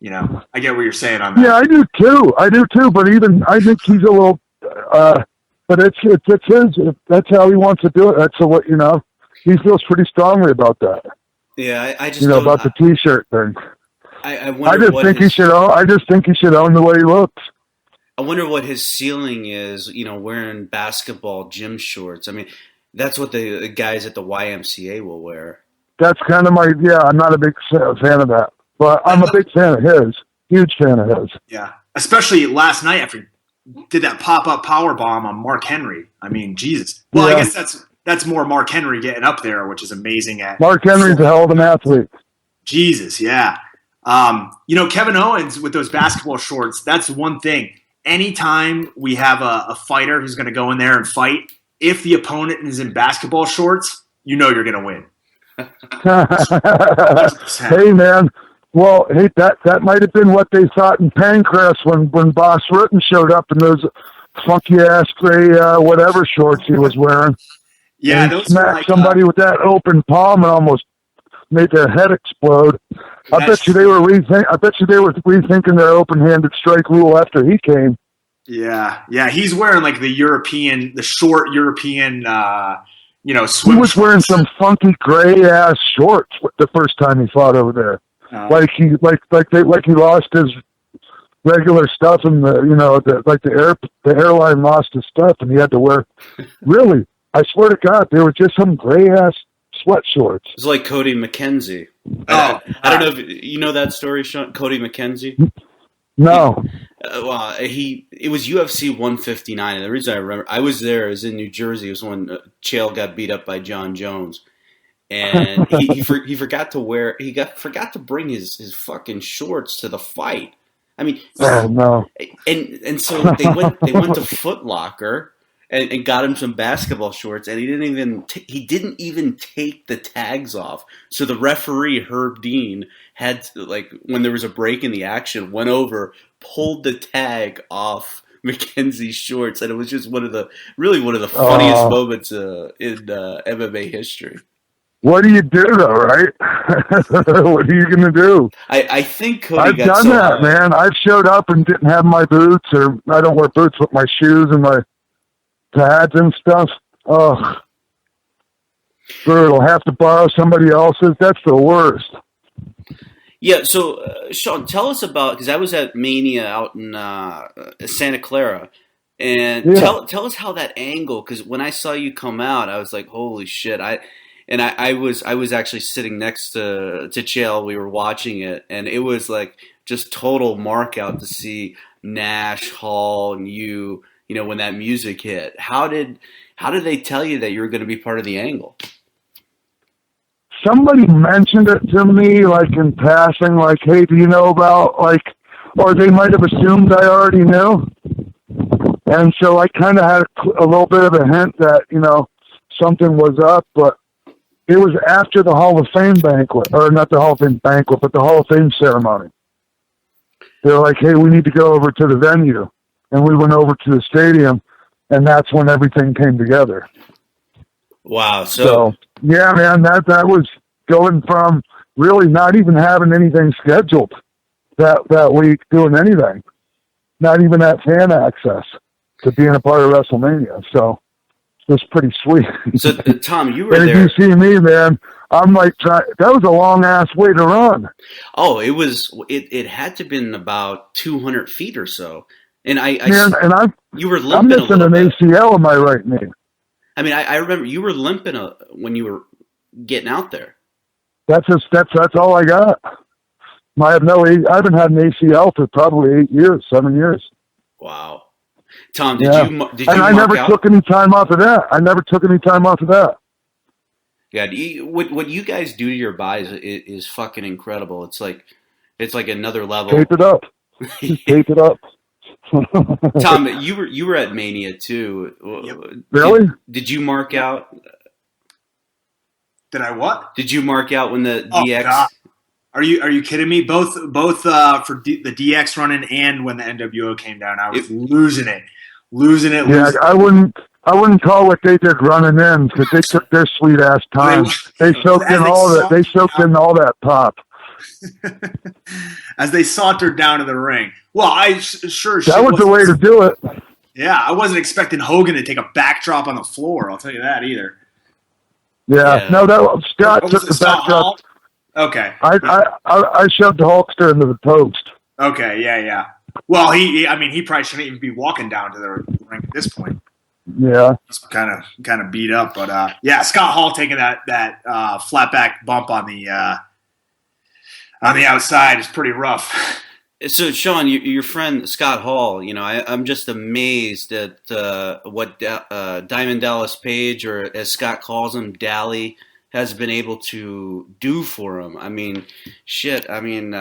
you know, I get what you're saying on that. Yeah, I do too. But even I think he's a little. But it's his. That's how he wants to do it. That's what he feels pretty strongly about that. Yeah, I just about the T-shirt thing. I just think he should own the way he looks. I wonder what his ceiling is. Wearing basketball gym shorts. I mean, that's what the guys at the YMCA will wear. That's kind of I'm not a big fan of that, but I'm a big fan of his. Huge fan of his. Yeah, especially last night after he did that pop-up power bomb on Mark Henry. I mean, Jesus. Well, yeah. I guess that's more Mark Henry getting up there, which is amazing. Mark Henry's a hell of an athlete. Jesus, yeah. Kevin Owens with those basketball shorts, that's one thing. Anytime we have a fighter who's going to go in there and fight, if the opponent is in basketball shorts, you know you're going to win. Hey, man. Well, hey, that might have been what they thought in Pancras when Boss Rutten showed up in those funky-ass gray whatever shorts he was wearing. Yeah, and those smacked somebody with that open palm and almost made their head explode. I bet you they were rethinking their open-handed strike rule after he came. Yeah. He's wearing like the short European, swim. He was wearing some funky gray-ass shorts the first time he fought over there. Like he lost his regular stuff, and the airline lost his stuff, and he had to wear. Really, I swear to God, they were just some gray ass sweat shorts. It's like Cody McKenzie. I don't know if you know that story, Sean. Cody McKenzie. No. It was UFC 159, and the reason I remember, I was there. I was in New Jersey. It was when Chael got beat up by John Jones. And he forgot to bring his fucking shorts to the fight. I mean, oh no! And so they went to Foot Locker and got him some basketball shorts, and he didn't even take the tags off. So the referee Herb Dean had to, when there was a break in the action, went over, pulled the tag off McKenzie's shorts, and it was just one of the funniest moments in MMA history. What do you do though, right? What are you going to do? I think Cody I've done that, man. I've showed up and didn't have my boots, or I don't wear boots with my shoes and my pads and stuff. Ugh. Brutal. Have to borrow somebody else's. That's the worst. Yeah, so, Sean, tell us about, because I was at Mania out in Santa Clara, and tell us how that angle, because when I saw you come out, I was like, holy shit, I was actually sitting next to Chael. We were watching it, and it was like just total mark out to see Nash, Hall, and you know, when that music hit. How did they tell you that you were going to be part of the angle? Somebody mentioned it to me, like in passing, like, hey, do you know about, or they might have assumed I already knew. And so I kind of had a little bit of a hint that, something was up, but it was after the Hall of Fame banquet, or not the Hall of Fame banquet, but the Hall of Fame ceremony. They're like, hey, we need to go over to the venue. And we went over to the stadium, and that's when everything came together. Wow. So yeah, man, that was going from really not even having anything scheduled that week, doing anything, not even that fan access, to being a part of WrestleMania. So it was pretty sweet. So, Tom, you were and there. If you see me, man, I'm like, that was a long ass way to run. Oh, it was. It had to have been about 200 feet or so. And you were limping. I'm missing an bit. ACL in my right knee. I mean, I remember you were limping when you were getting out there. That's all I got. I haven't had an ACL for probably 7 years. Wow. Tom, did you and I never took any time off of that. Yeah, what you guys do to your bodies is fucking incredible. It's like another level. Tape it up. Just tape it up. Tom, you were at Mania too. Yep. Really? Did you mark out? Did I what? Did you mark out when the Oh, DX? God. Are you kidding me? Both for the DX running and when the NWO came down, I was losing it. Yeah, I wouldn't call what they did running in because they took their sweet ass time. They soaked in all that. They soaked in all that pop. As they sauntered down to the ring. Well, that was the way to do it. Yeah, I wasn't expecting Hogan to take a backdrop on the floor. I'll tell you that either. Yeah. No, Scott took the backdrop. Okay. I shoved the Hulkster into the post. Okay, yeah. Well, he probably shouldn't even be walking down to the ring at this point. Yeah. He's kind of beat up, but yeah, Scott Hall taking that flat back bump on the outside is pretty rough. So, Sean, your friend Scott Hall, I'm just amazed at what Diamond Dallas Page, or as Scott calls him, Dally, has been able to do for him. I mean, shit. I mean,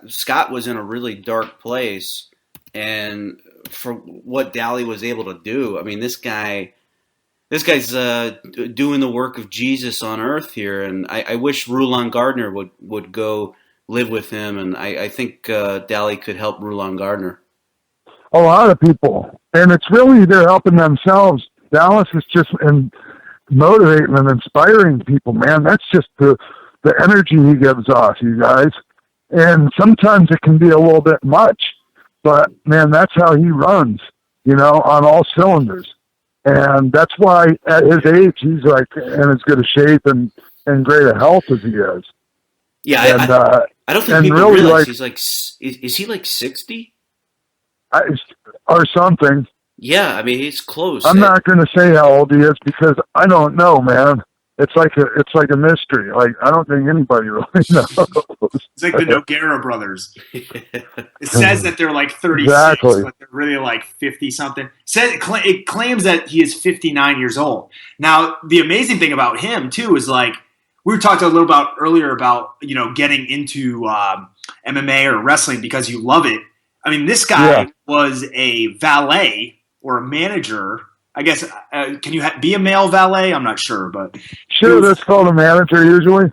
Scott was in a really dark place, and for what Dally was able to do, I mean, this guy's doing the work of Jesus on earth here, and I wish Rulon Gardner would go live with him, and I think Dally could help Rulon Gardner. A lot of people, and it's really they're helping themselves. Dallas is just motivating and inspiring people, man. That's just the energy he gives off, you guys. And sometimes it can be a little bit much, but man, that's how he runs, on all cylinders. And that's why at his age, he's like in as good a shape and great a health as he is. Yeah, and, I don't think people really realize he's like, is he like 60? Or something. Yeah, I mean, he's close. I'm not going to say how old he is because I don't know, man. It's like a mystery. Like, I don't think anybody really knows. It's like the Nogueira brothers. It says that they're like 36, exactly. but they're really like 50-something. It claims that he is 59 years old. Now, the amazing thing about him, too, is like, we were talking a little about earlier about, getting into MMA or wrestling because you love it. I mean, this guy was a valet or a manager. I guess, can you be a male valet? I'm not sure, but sure, that's called a manager usually.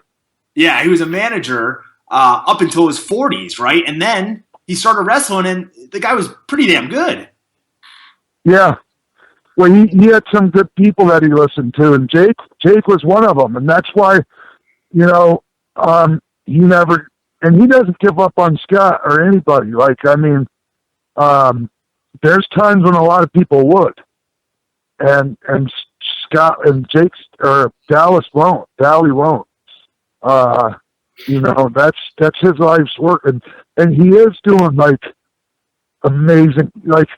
Yeah, he was a manager up until his 40s, right? And then he started wrestling, and the guy was pretty damn good. Yeah, well, he had some good people that he listened to, and Jake was one of them, and that's why, he never, and he doesn't give up on Scott or anybody. Like, I mean, there's times when a lot of people would. And Scott and Jake's or Dallas won't. Dally won't. That's his life's work, and he is doing like amazing. Like,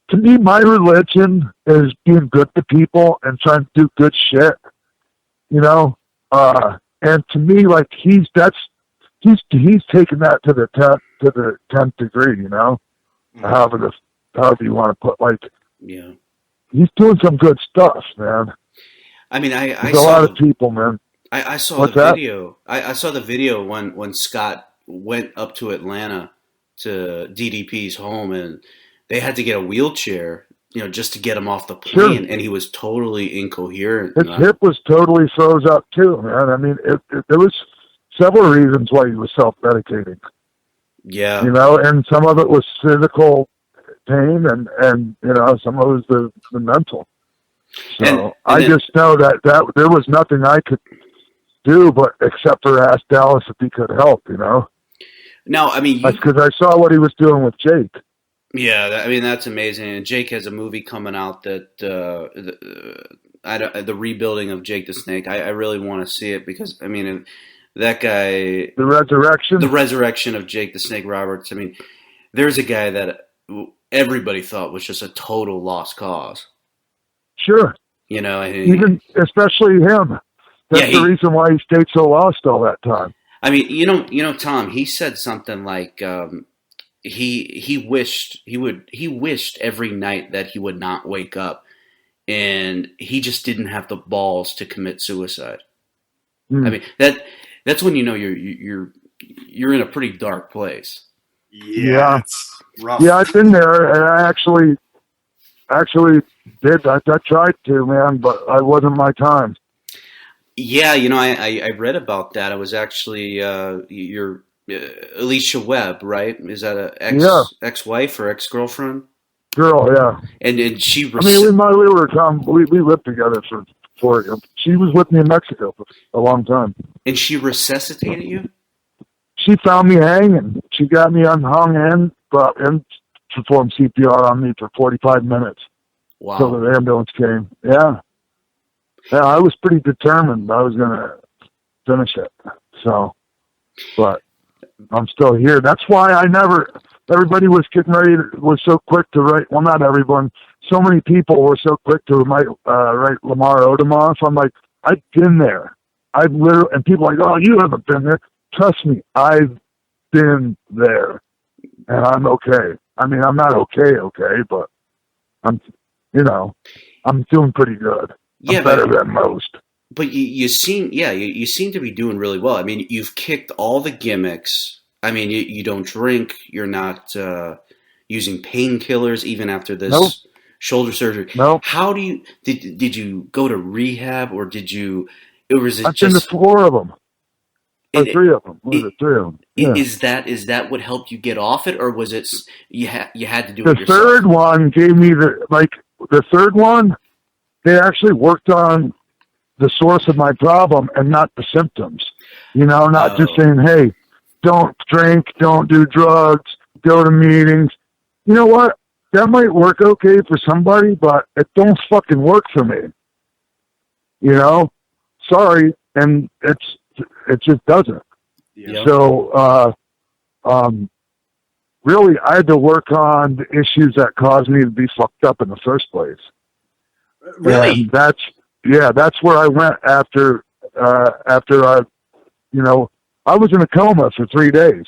to me, my religion is being good to people and trying to do good shit. And to me, like he's taken that to the 10th degree. However you want to put yeah. He's doing some good stuff, man. I mean, I saw a lot of people, man. I saw What's the video. I saw the video when Scott went up to Atlanta to DDP's home, and they had to get a wheelchair, just to get him off the plane, Sure. and he was totally incoherent. His hip was totally froze up too, man. I mean, there was several reasons why he was self-medicating. Yeah. And some of it was physical pain, and some of it was the mental. So and I just know that there was nothing I could do except for ask Dallas if he could help. Now, I mean, that's because I saw what he was doing with Jake. Yeah, I mean, that's amazing. And Jake has a movie coming out that the rebuilding of Jake the Snake. I really want to see it because, I mean, that guy, the resurrection of Jake the Snake Roberts. I mean, there's a guy that everybody thought was just a total lost cause. Sure. Even especially him. That's the reason why he stayed so lost all that time. I mean, Tom, he said something like he wished every night that he would not wake up, and he just didn't have the balls to commit suicide. Hmm. I mean, that's when you know you're in a pretty dark place. Yeah, it's rough. Yeah, I've been there, and I actually did. I tried to, man, but I wasn't my time. Yeah, you know, I read about that. It was actually your Alicia Webb, right? Is that a Yeah, ex-wife or ex-girlfriend? girl, yeah. And she I mean, we lived together for she was with me in Mexico for a long time. and she resuscitated you? She found me hanging. She got me unhung and performed CPR on me for 45 minutes until Wow. the ambulance came. Yeah. Yeah, I was pretty determined I was going to finish it. So, but I'm still here. That's why everybody was was so quick to write, well, not everyone, so many people were so quick to write Lamar Odom off. I'm like, I've been there. I've literally, and people are like, oh, you haven't been there. Trust me, I've been there, and I'm okay. I mean, I'm not okay, but I'm, I'm doing pretty good. Yeah, I'm better than most. But you seem, yeah, you seem to be doing really well. I mean, you've kicked all the gimmicks. I mean, you don't drink. You're not using painkillers even after this Nope. shoulder surgery. Nope. How do you did you go to rehab or did you? Or was it I've been to just 4 of them. Or 3 of them. What was it? 3 of them. Yeah. Is that what helped you get off it, or was it you had to do The it yourself? third one gave me the third one. They actually worked on the source of my problem and not the symptoms. Not just saying, hey, don't drink, don't do drugs, go to meetings. You know what? That might work okay for somebody, but it don't fucking work for me. Sorry, and it just doesn't. Yeah. So, really, I had to work on the issues that caused me to be fucked up in the first place. Really? And that's where I went after I was in a coma for 3 days.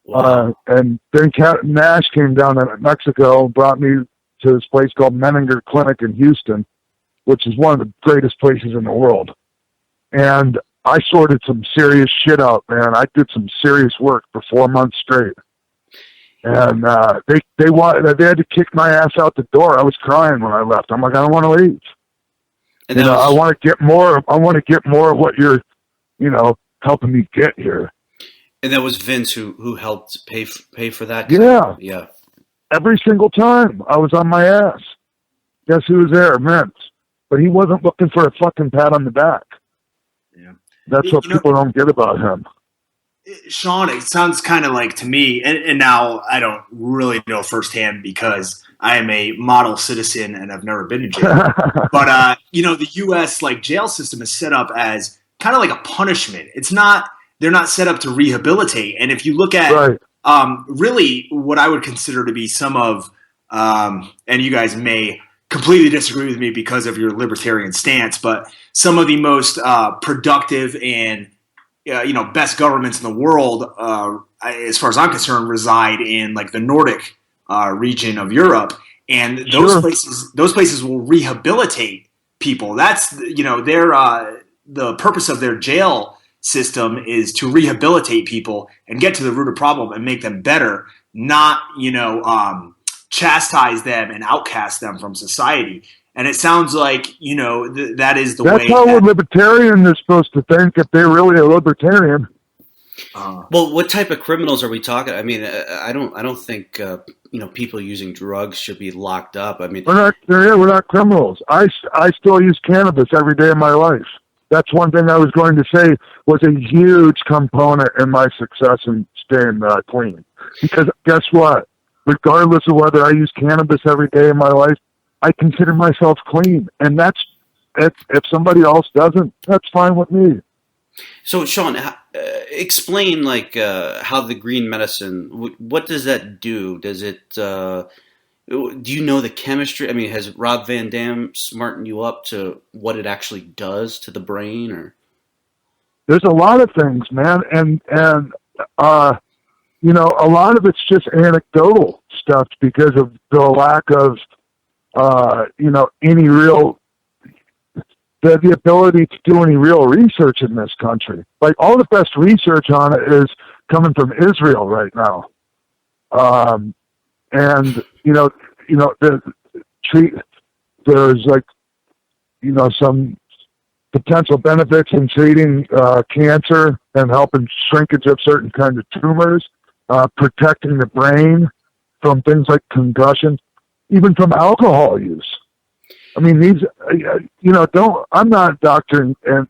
Wow. And then Nash came down to Mexico and brought me to this place called Menninger Clinic in Houston, which is one of the greatest places in the world. And I sorted some serious shit out, man. I did some serious work for 4 months straight. And they had to kick my ass out the door. I was crying when I left. I'm like, I don't want to leave. And I want to get more. I want to get more of what you're, helping me get here. And that was Vince who helped pay for that. Yeah. Yeah. Every single time I was on my ass. Guess who was there? Vince. But he wasn't looking for a fucking pat on the back. Yeah. That's what people don't get about him. Sean, it sounds kind of like to me, and now I don't really know firsthand because I am a model citizen and I've never been to jail. But the U.S. jail system is set up as kind of like a punishment. It's not; they're not set up to rehabilitate. And if you look at really what I would consider to be some of, and you guys may completely disagree with me because of your libertarian stance, but some of the most productive and best governments in the world, as far as I'm concerned, reside in the Nordic region of Europe, and those places will rehabilitate people. That's their the purpose of their jail system is to rehabilitate people and get to the root of the problem and make them better, not chastise them and outcast them from society. And it sounds like, that is the way. That's how a libertarian is supposed to think if they're really a libertarian. Well, what type of criminals are we talking? I mean, I don't think people using drugs should be locked up. I mean, we're not criminals. I still use cannabis every day of my life. That's one thing I was going to say was a huge component in my success in staying clean. Because guess what? Regardless of whether I use cannabis every day of my life, I consider myself clean. And that's if somebody else doesn't, that's fine with me. So, Sean, explain how the green medicine. What does that do? Does it? Do you know the chemistry? I mean, has Rob Van Dam smartened you up to what it actually does to the brain? Or there's a lot of things, man, and a lot of it's just anecdotal stuff because of the lack of any real. the ability to do any real research in this country. Like, all the best research on it is coming from Israel right now. And there's like, some potential benefits in treating cancer and helping shrinkage of certain kinds of tumors, protecting the brain from things like concussion, even from alcohol use. I mean, these, I'm not a doctor, and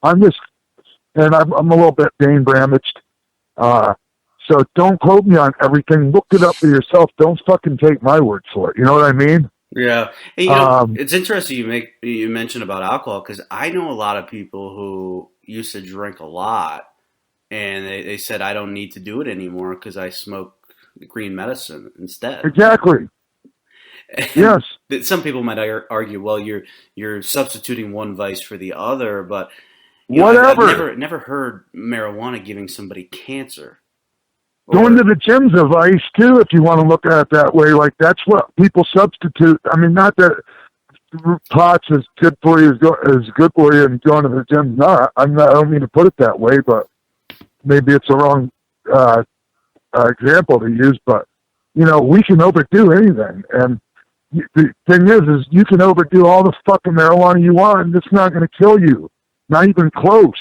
I'm just, and I'm a little bit brain damaged. So don't quote me on everything. Look it up for yourself. Don't fucking take my word for it. You know what I mean? Yeah. And, it's interesting you mentioned about alcohol, because I know a lot of people who used to drink a lot, and they said, I don't need to do it anymore because I smoke green medicine instead. Exactly. And yes. Some people might argue, well, you're substituting one vice for the other, but whatever. I've never heard marijuana giving somebody cancer. Going to the gym's a vice too, if you want to look at it that way. Like, that's what people substitute. I mean, not that pot's is good for you, is good for you, and going to the gym's not. I don't mean to put it that way, but maybe it's the wrong example to use. But we can overdo anything, and the thing is you can overdo all the fucking marijuana you want, and it's not going to kill you. Not even close.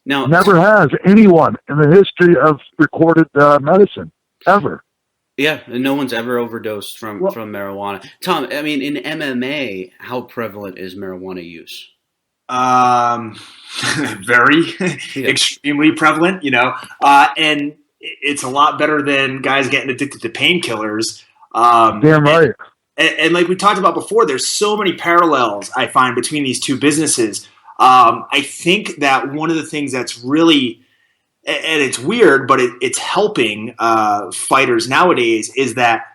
Now, never has anyone in the history of recorded medicine ever. Yeah, and no one's ever overdosed from marijuana. Tom, I mean, in MMA, how prevalent is marijuana use? Very, extremely prevalent. And it's a lot better than guys getting addicted to painkillers. Damn right. And like we talked about before, there's so many parallels I find between these two businesses. I think that one of the things that's really, and it's weird, but it's helping fighters nowadays, is that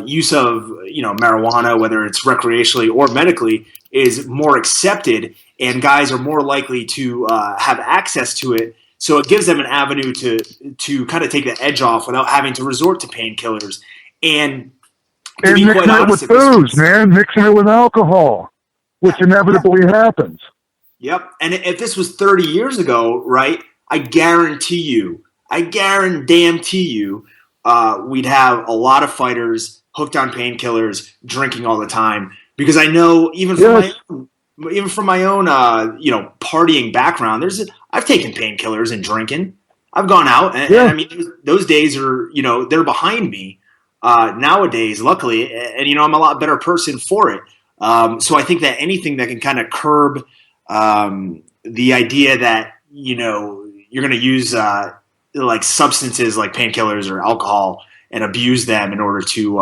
use of marijuana, whether it's recreationally or medically, is more accepted, and guys are more likely to have access to it. So it gives them an avenue to kind of take the edge off without having to resort to painkillers. And mixing it with booze, man, mixing it with alcohol, which inevitably happens. Yep. And if this was 30 years ago, right, I guarantee you, we'd have a lot of fighters hooked on painkillers, drinking all the time. Because I know, even from my own partying background, I've taken painkillers and drinking. I've gone out, and I mean, those days are, they're behind me nowadays, luckily, and I'm a lot better person for it. So I think that anything that can kind of curb the idea that you're going to use like substances like painkillers or alcohol and abuse them in order to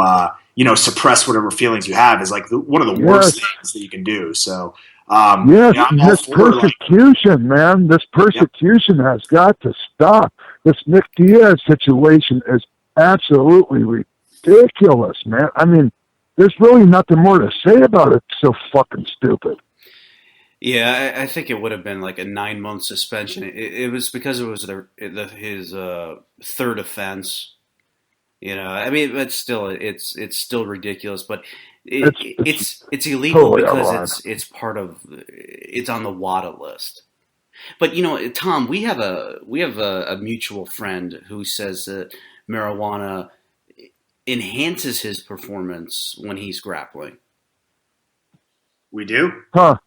suppress whatever feelings you have is like one of the worst things that you can do. So this persecution, man, this persecution has got to stop. This Nick Diaz situation is absolutely ridiculous, man. I mean, there's really nothing more to say about it. It's so fucking stupid. Yeah, I think it would have been like a 9-month suspension. It was because it was his third offense. I mean, it's still ridiculous, but it's illegal totally because it's part of it's on the WADA list. But Tom, we have a mutual friend who says that marijuana enhances his performance when he's grappling. We do? Huh.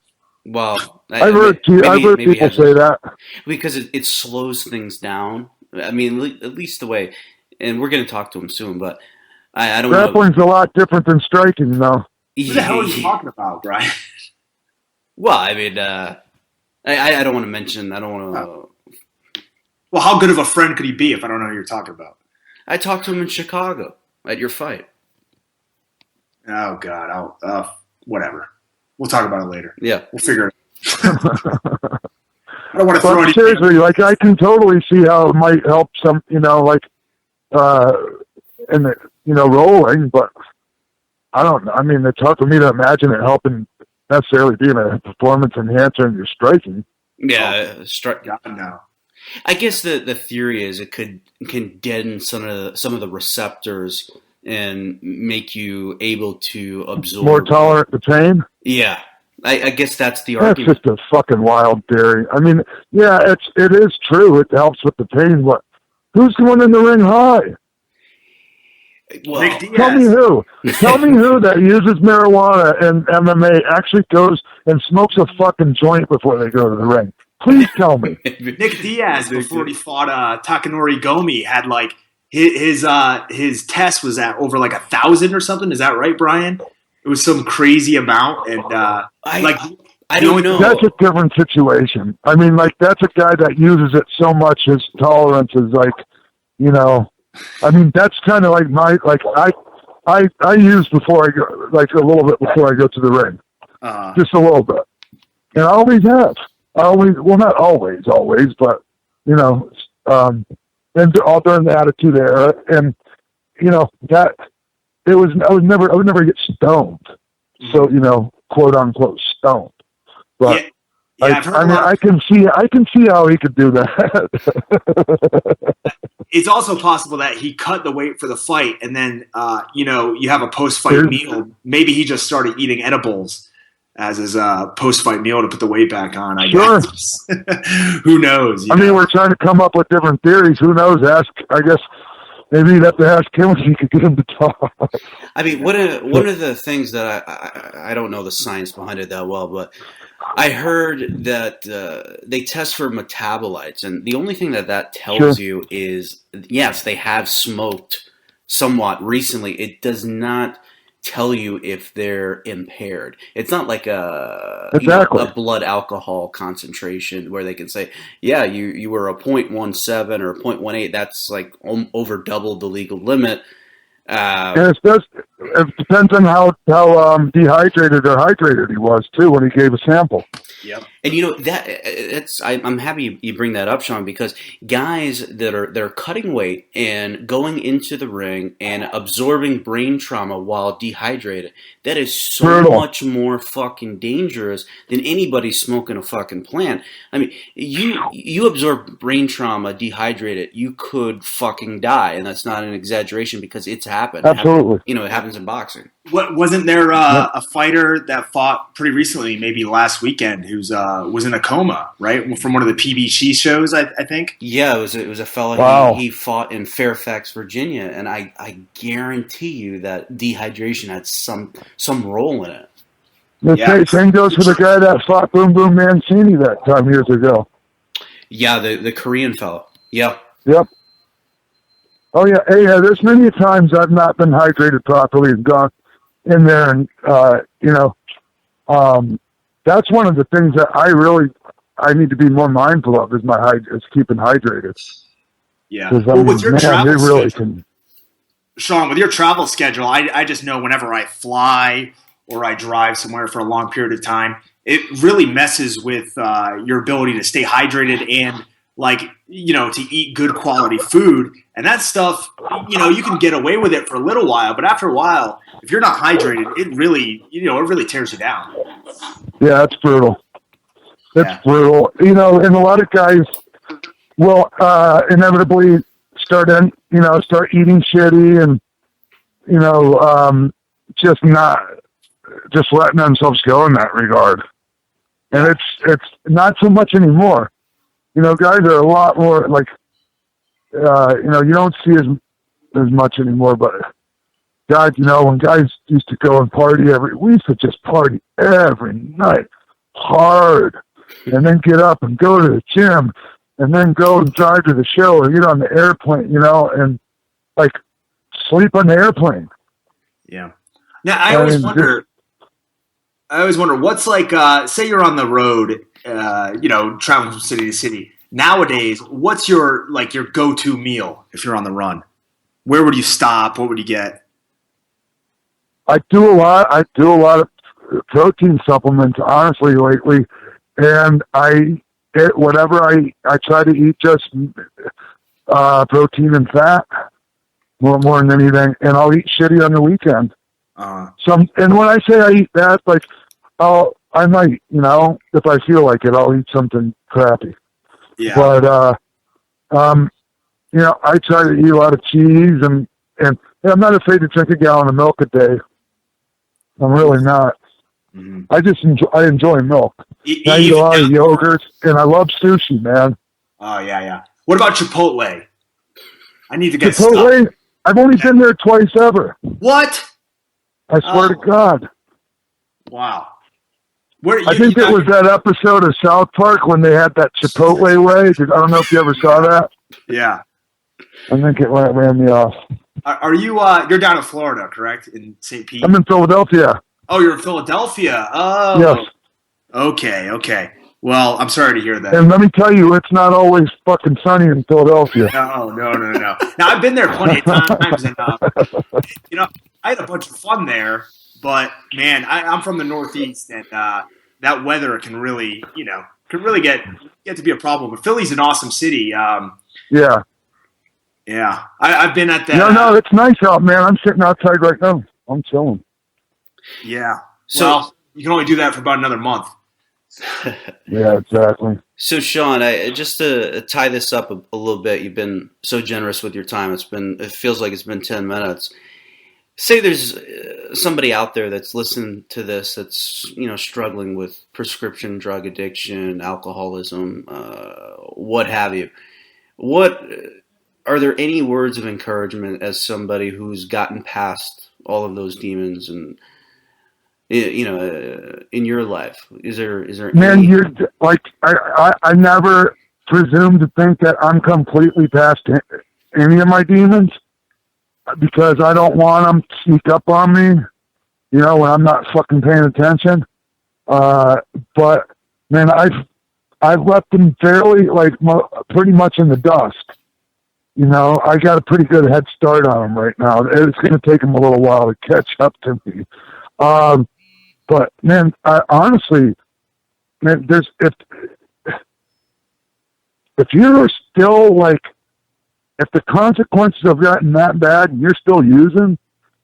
Well, I've heard people say that. Because it slows things down. I mean, at least the way, and we're going to talk to him soon, but I don't know. Grappling's a lot different than striking, though. What the hell are you talking about, Brian? Well, I mean, I don't want to mention, I don't want to... Well, how good of a friend could he be if I don't know who you're talking about? I talked to him in Chicago at your fight. Oh, God. Whatever. We'll talk about it later. Yeah. We'll figure it out. I don't want to throw anything. Seriously, like, I can totally see how it might help some, rolling, but I don't know. I mean, it's hard for me to imagine it helping necessarily being a performance enhancer in your striking. Yeah. God, no. I guess the theory is it can deaden some of the receptors and make you able to absorb more tolerant to pain. Yeah, I guess that's the That's argument. just a fucking wild theory. I mean, yeah, it is true. It helps with the pain, but who's going in the ring high? Well, Nick Diaz. Tell me who. Tell me who that uses marijuana and MMA actually goes and smokes a fucking joint before they go to the ring. Please tell me. Nick Diaz, before he fought Takanori Gomi, had like his test was at over like 1,000 or something. Is that right, Brian? It was some crazy amount, and I don't know. That's a different situation. I mean, like, that's a guy that uses it so much his tolerance is like, you know, I mean, that's kind of like I use before I go, like a little bit before I go to the ring. Just a little bit. And I always have. Well, not always, but, you know, and all during the Attitude Era. And, you know, I would never get stoned. So, you know, quote unquote stoned. But yeah, I can see how he could do that. It's also possible that he cut the weight for the fight, and then you know, you have a post-fight meal. Maybe he just started eating edibles as his post-fight meal to put the weight back on. I guess. Who knows? I mean, we're trying to come up with different theories. Who knows? I guess maybe you'd have to ask him if you could get him to talk. I mean, one of the things that I don't know the science behind it that well, but I heard that they test for metabolites, and the only thing that tells you is, yes, they have smoked somewhat recently. It does not tell you if they're impaired. It's not like a blood alcohol concentration where they can say, yeah, you were a 0.17 or a 0.18. That's like over double the legal limit. And it depends on how dehydrated or hydrated he was too when he gave a sample. Yep. And you know I'm happy you bring that up, Sean, because guys that are cutting weight and going into the ring and absorbing brain trauma while dehydrated, that is so much more fucking dangerous than anybody smoking a fucking plant. I mean, you absorb brain trauma dehydrated, you could fucking die, and that's not an exaggeration because it's happened. Absolutely. It happens in boxing. Wasn't there a fighter that fought pretty recently, maybe last weekend, who's was in a coma, right, from one of the PBC shows, I think? Yeah, it was a fella. Wow. He fought in Fairfax, Virginia, and I guarantee you that dehydration had some role in it. The same goes for the guy that fought Boom Boom Mancini that time years ago. Yeah, the Korean fellow. Yeah. Yep. Oh yeah, hey, there's many times I've not been hydrated properly and gone in there, and that's one of the things that I need to be more mindful of is is keeping hydrated. Yeah. With your travel schedule, Sean, with your travel schedule, I just know whenever I fly or I drive somewhere for a long period of time, it really messes with your ability to stay hydrated and to eat good quality food. And that stuff, you can get away with it for a little while, but after a while, if you're not hydrated, it really tears you down. Yeah, it's brutal. It's brutal. And a lot of guys will inevitably start eating shitty and, just letting themselves go in that regard. And it's not so much anymore. Guys are a lot more you don't see as much anymore, but guys, when guys used to go and party we used to just party every night hard and then get up and go to the gym and then go and drive to the show or get on the airplane, and sleep on the airplane. Yeah. Now I always wonder what's say you're on the road, traveling from city to city. Nowadays, what's your go-to meal if you're on the run? Where would you stop? What would you get? I do a lot of protein supplements, honestly, lately, and I try to eat just protein and fat more than anything, and I'll eat shitty on the weekend. And when I say I eat that, I might, if I feel like it, I'll eat something crappy. Yeah. But I try to eat a lot of cheese and I'm not afraid to drink a gallon of milk a day. I'm really not. I enjoy milk. I eat a lot of yogurt, and I love sushi, man. Oh, yeah. What about Chipotle? I need to get Chipotle? stuck. I've only been there twice ever. What? I swear to God. Wow. I think it was that episode of South Park when they had that Chipotle way. I don't know if you ever saw that. Yeah. I think it ran me off. Are you, you're down in Florida, correct? In St. Pete? I'm in Philadelphia. Oh, you're in Philadelphia. Oh. Yes. Okay. Well, I'm sorry to hear that. And let me tell you, it's not always fucking sunny in Philadelphia. No. Now, I've been there plenty of times, and, I had a bunch of fun there, but, man, I'm from the Northeast, and that weather can really get to be a problem. But Philly's an awesome city. Yeah. Yeah. I've been at that. No, it's nice out, man. I'm sitting outside right now. I'm chilling. Yeah. So you can only do that for about another month. Yeah, exactly. So, Sean, just to tie this up a little bit, you've been so generous with your time. It feels like it's been 10 minutes. Say there's somebody out there that's listening to this that's struggling with prescription drug addiction, alcoholism, what have you. What are there any words of encouragement as somebody who's gotten past all of those demons and in your life? Is there man, any... you're like I never presume to think that I'm completely past any of my demons, because I don't want them to sneak up on me, when I'm not fucking paying attention. But man, I've left them fairly, pretty much in the dust. I got a pretty good head start on them right now. It's going to take them a little while to catch up to me. But man, honestly, man, if you're still if the consequences have gotten that bad and you're still using,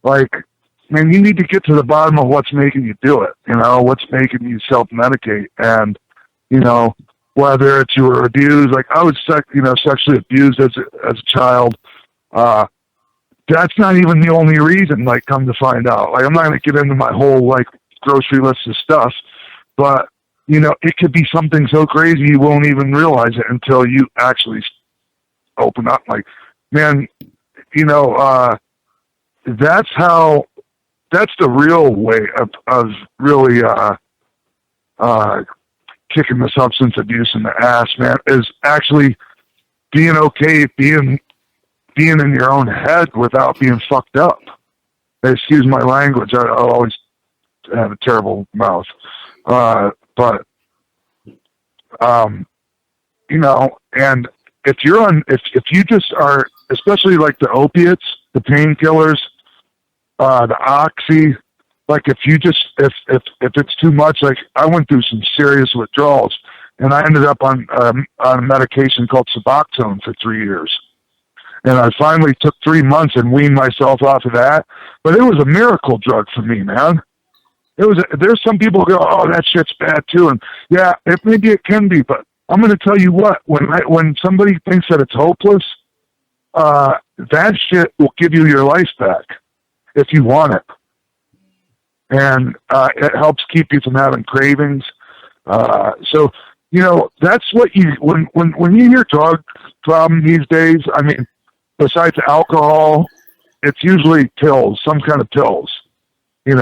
man, you need to get to the bottom of what's making you do it. What's making you self-medicate, and whether it's you were abused, I was sexually abused as a child. That's not even the only reason. Come to find out, I'm not going to get into my whole grocery list of stuff, but it could be something so crazy you won't even realize it until you actually open up. Man, that's the real way of really kicking the substance abuse in the ass, man, is actually being okay, being in your own head without being fucked up. Excuse my language. I always have a terrible mouth. But and if you just are, especially the opiates, the painkillers, the oxy, if it's too much, I went through some serious withdrawals, and I ended up on a medication called Suboxone for 3 years. And I finally took 3 months and weaned myself off of that. But it was a miracle drug for me, man. There's some people who go, oh, that shit's bad too. And yeah, maybe it can be, but I'm going to tell you what, when somebody thinks that it's hopeless, that shit will give you your life back if you want it. And it helps keep you from having cravings. So, that's what when you hear drug problem these days, I mean, besides alcohol, it's usually pills, some kind of pills, You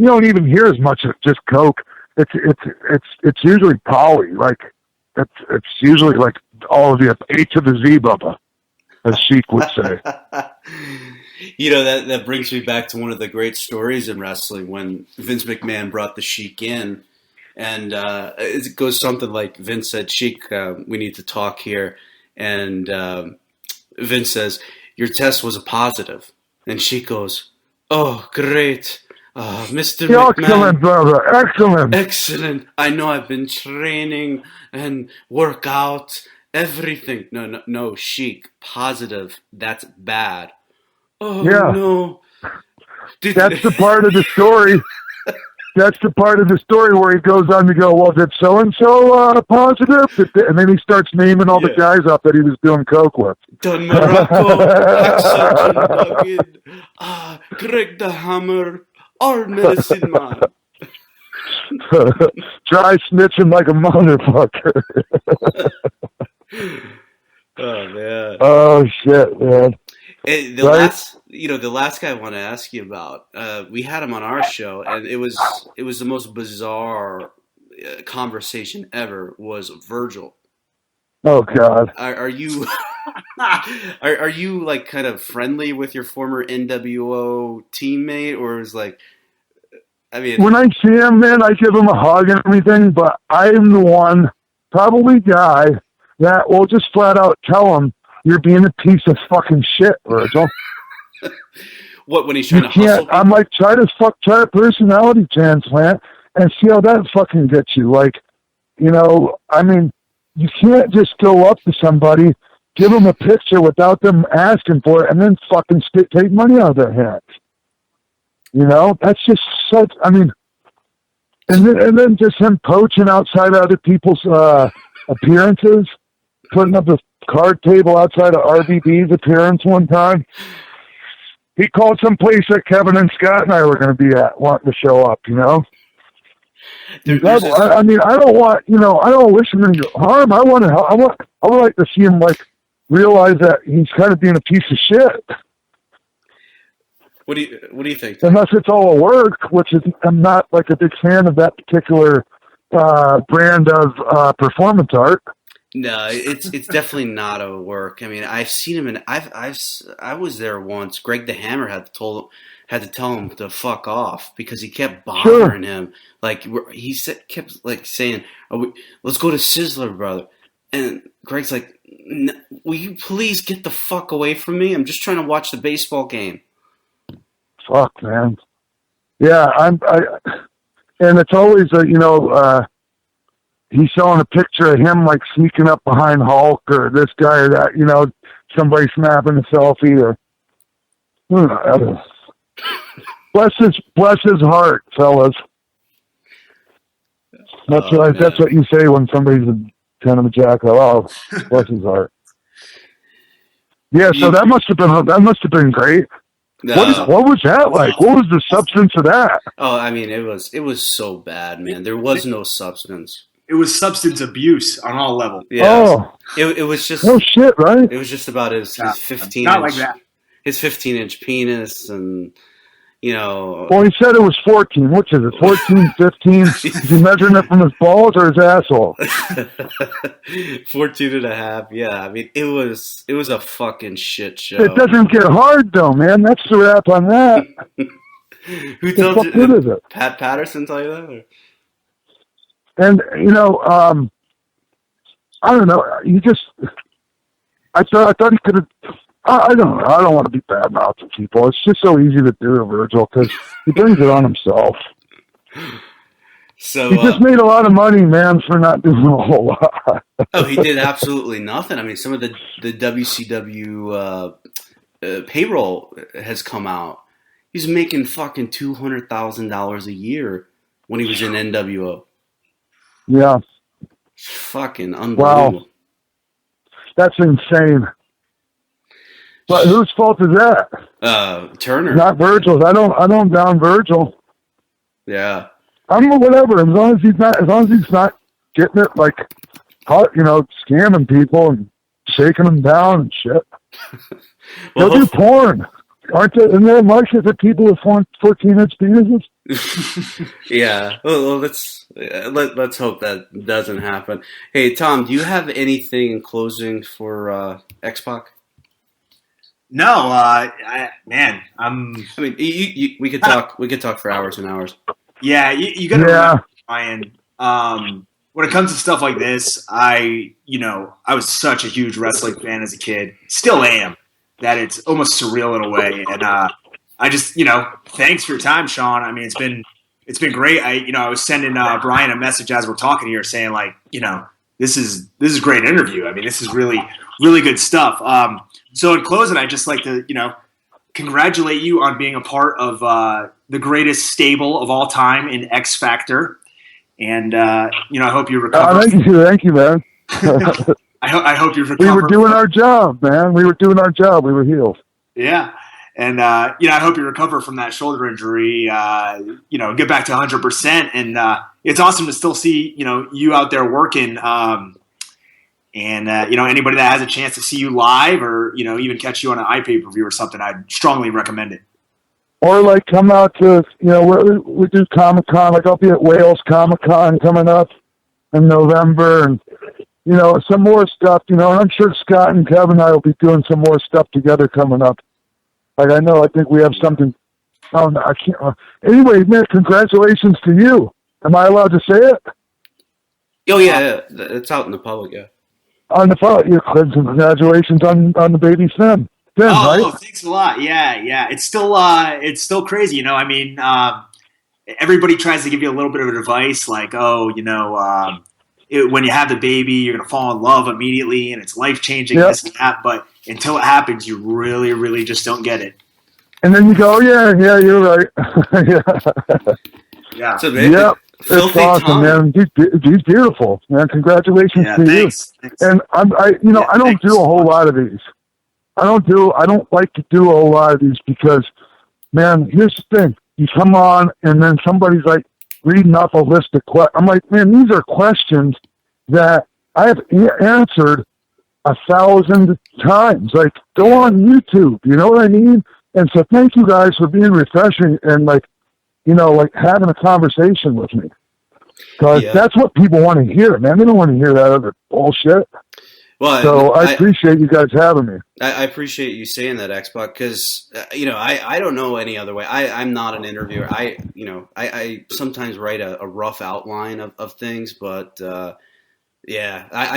don't even hear as much of just Coke. It's usually poly, it's usually all of the A to the Z, Bubba, as Sheik would say. That brings me back to one of the great stories in wrestling when Vince McMahon brought the Sheik in, and it goes something like Vince said, "Sheik, we need to talk here," and Vince says, "Your test was a positive," and Sheik goes, "Oh, great. Mr. McMahon. Excellent, brother. Excellent. Excellent. I know I've been training and work out, everything." No, Sheik, positive. That's bad. Oh, yeah. No. That's the part of the story. That's the part of the story where he goes on to go, well, did so-and-so positive? And then he starts naming all the guys up that he was doing coke with. Don Morocco, Duggan, Greg the Hammer, our medicine man. Dry snitching like a motherfucker. Oh man. Oh shit, man. The last guy I want to ask you about, we had him on our show, and it was the most bizarre conversation ever. Was Virgil? Oh God. Are you are you like kind of friendly with your former NWO teammate, or is like, I mean, when I see him, man, I give him a hug and everything, but I'm the one, probably guy, that will just flat out tell him, you're being a piece of fucking shit, Virgil. What, when he's trying to hustle people? I'm like, try a personality transplant and see how that fucking gets you. Like, you know, I mean, you can't just go up to somebody, give them a picture without them asking for it, and then fucking take money out of their hands. You know, that's just such, I mean, and then just him poaching outside other people's appearances, putting up a card table outside of RVD's appearance one time. He called some place that Kevin and Scott and I were going to be at, wanting to show up, you know? I mean, I don't want, you know, I don't wish him any harm. I would like to see him, like, realize that he's kind of being a piece of shit. What do you think? Unless it's all a work, which is, I'm not like a big fan of that particular brand of performance art. No, it's definitely not a work. I mean, I've seen him, and I was there once. Greg the Hammer had to tell him to fuck off because he kept bothering him. Like kept like saying, "Let's go to Sizzler, brother." And Greg's like, "Will you please get the fuck away from me? I'm just trying to watch the baseball game." Fuck, man. Yeah, and it's always he's showing a picture of him like sneaking up behind Hulk or this guy or that, you know, somebody snapping a selfie or bless his heart, fellas. That's what you say when somebody's kind of a jackal. Oh, bless his heart. Yeah, so that must have been great. What was that like? What was the substance of that? Oh, I mean, it was so bad, man. There was no substance. It was substance abuse on all levels. Yeah, it was just no shit, right? It was just about his 15 not inch, like that. His 15-inch penis, and you know. Well, he said it was 14. Which is it? 14, 15? Is he measuring it from his balls or his asshole? 14 and a half. Yeah, I mean, it was a fucking shit show. It doesn't get hard though, man. That's the wrap on that. Who told you? What is it? Pat Patterson tell you that? Or? And you know, I don't know. I thought he could have. I don't know. I don't want to be bad mouthing people. It's just so easy to do, Virgil, because he brings it on himself. So he just made a lot of money, man, for not doing a whole lot. Oh, he did absolutely nothing. I mean, some of the WCW payroll has come out. He's making fucking $200,000 a year when he was in NWO. Yeah. Fucking unbelievable. Wow. That's insane. But whose fault is that? Turner. Not Virgil's. I don't down Virgil. Yeah. I'm whatever. As long as he's not getting it like, you know, scamming people and shaking them down and shit. Well, They'll do porn. Isn't there markets for people with 14-inch penises? Yeah. Well, let's hope that doesn't happen. Hey, Tom, do you have anything in closing for X-Pac? No, man, I mean, we could talk. We could talk for hours and hours. Yeah, you got to remember, Ryan. When it comes to stuff like this, I was such a huge wrestling fan as a kid. Still am. That it's almost surreal in a way, and I just, thanks for your time, Sean. I mean, it's been great. I was sending Brian a message as we're talking here, saying like, this is a great interview. I mean, this is really, really good stuff. So in closing, I'd just like to, congratulate you on being a part of the greatest stable of all time in X Factor. And, I hope you recover. Thank you, man. I hope you recover. We were doing our job, man. We were doing our job. We were healed. Yeah. And, I hope you recover from that shoulder injury, get back to 100%. And it's awesome to still see, you out there working. Anybody that has a chance to see you live or, even catch you on an iPay-per-view or something, I'd strongly recommend it. Or like come out to, we do Comic-Con, like I'll be at Wales Comic-Con coming up in November and, some more stuff, and I'm sure Scott and Kevin and I will be doing some more stuff together coming up. Like I think we have something, I can't, anyway, man, congratulations to you. Am I allowed to say it? Oh yeah, it's out in the public, yeah. On the phone, congratulations on the baby Finn, right? Oh, thanks a lot. Yeah. It's still crazy. Everybody tries to give you a little bit of advice, like, when you have the baby, you're going to fall in love immediately, and it's life changing. This and that. But until it happens, you really, really just don't get it. And then you go, yeah, you're right. Yeah. So, it's awesome, Tom. man. He's beautiful, man. Congratulations to thanks. you. And I don't do a whole lot of these. I don't like to do a whole lot of these because, man, here's the thing. You come on and then somebody's like reading off a list of questions. I'm like, man, these are questions that I have answered 1,000 times. Like, go on YouTube. You know what I mean? And so thank you guys for being refreshing and like having a conversation with me. Because that's what people want to hear, man. They don't want to hear that other bullshit. Well, so I appreciate you guys having me. I appreciate you saying that, X-Pac, because I don't know any other way. I'm not an interviewer. I sometimes write a rough outline of things, but I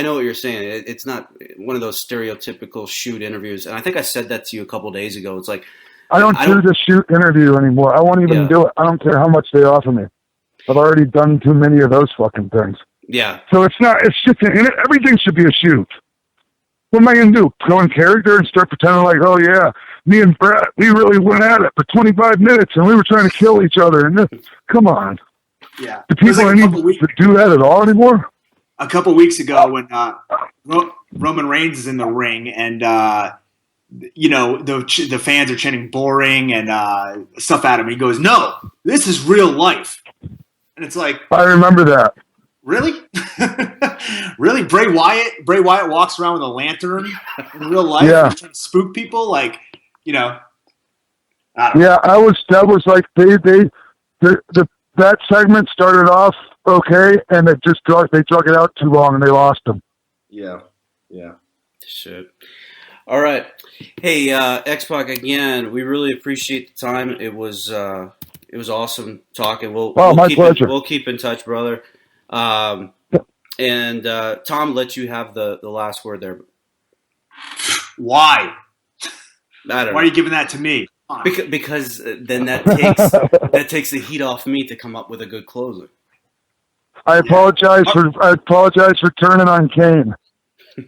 know what you're saying. It's not one of those stereotypical shoot interviews, and I think I said that to you a couple of days ago. It's like I don't do the shoot interview anymore. I won't even do it. I don't care how much they offer me. I've already done too many of those fucking things. Yeah. So it's just everything should be a shoot. What am I going to do? Go in character and start pretending like, oh yeah, me and Brett, we really went at it for 25 minutes and we were trying to kill each other. And come on. Yeah. Do people need to do that at all anymore? A couple weeks ago when Roman Reigns is in the ring and, the fans are chanting boring and stuff at him. He goes, no, this is real life. And it's like, I remember that. Really? Really? Bray Wyatt walks around with a lantern in real life and trying to spook people? Like, I don't know. Yeah, that was like that segment started off okay and they drug it out too long and they lost them. Yeah. Shit. All right. Hey, X-Pac, again, we really appreciate the time. It was awesome talking. My pleasure. We'll keep in touch, brother. And Tom, let you have the last word there. Why? I don't know. Why are you giving that to me? Because then that takes the heat off me to come up with a good closer. I apologize for turning on Kane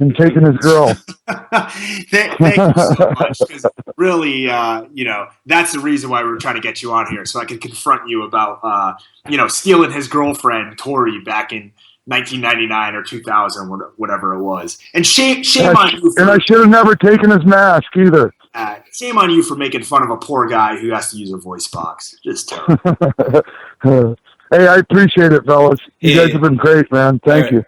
and taking his girl. Thank you so much. Because really, that's the reason why we were trying to get you on here, so I could confront you about, stealing his girlfriend Tori back in 1999 or 2000, whatever it was. And shame on you. And I should have never taken his mask either. Shame on you for making fun of a poor guy who has to use a voice box. Just terrible. Hey, I appreciate it, fellas. You guys have been great, man. Thank you.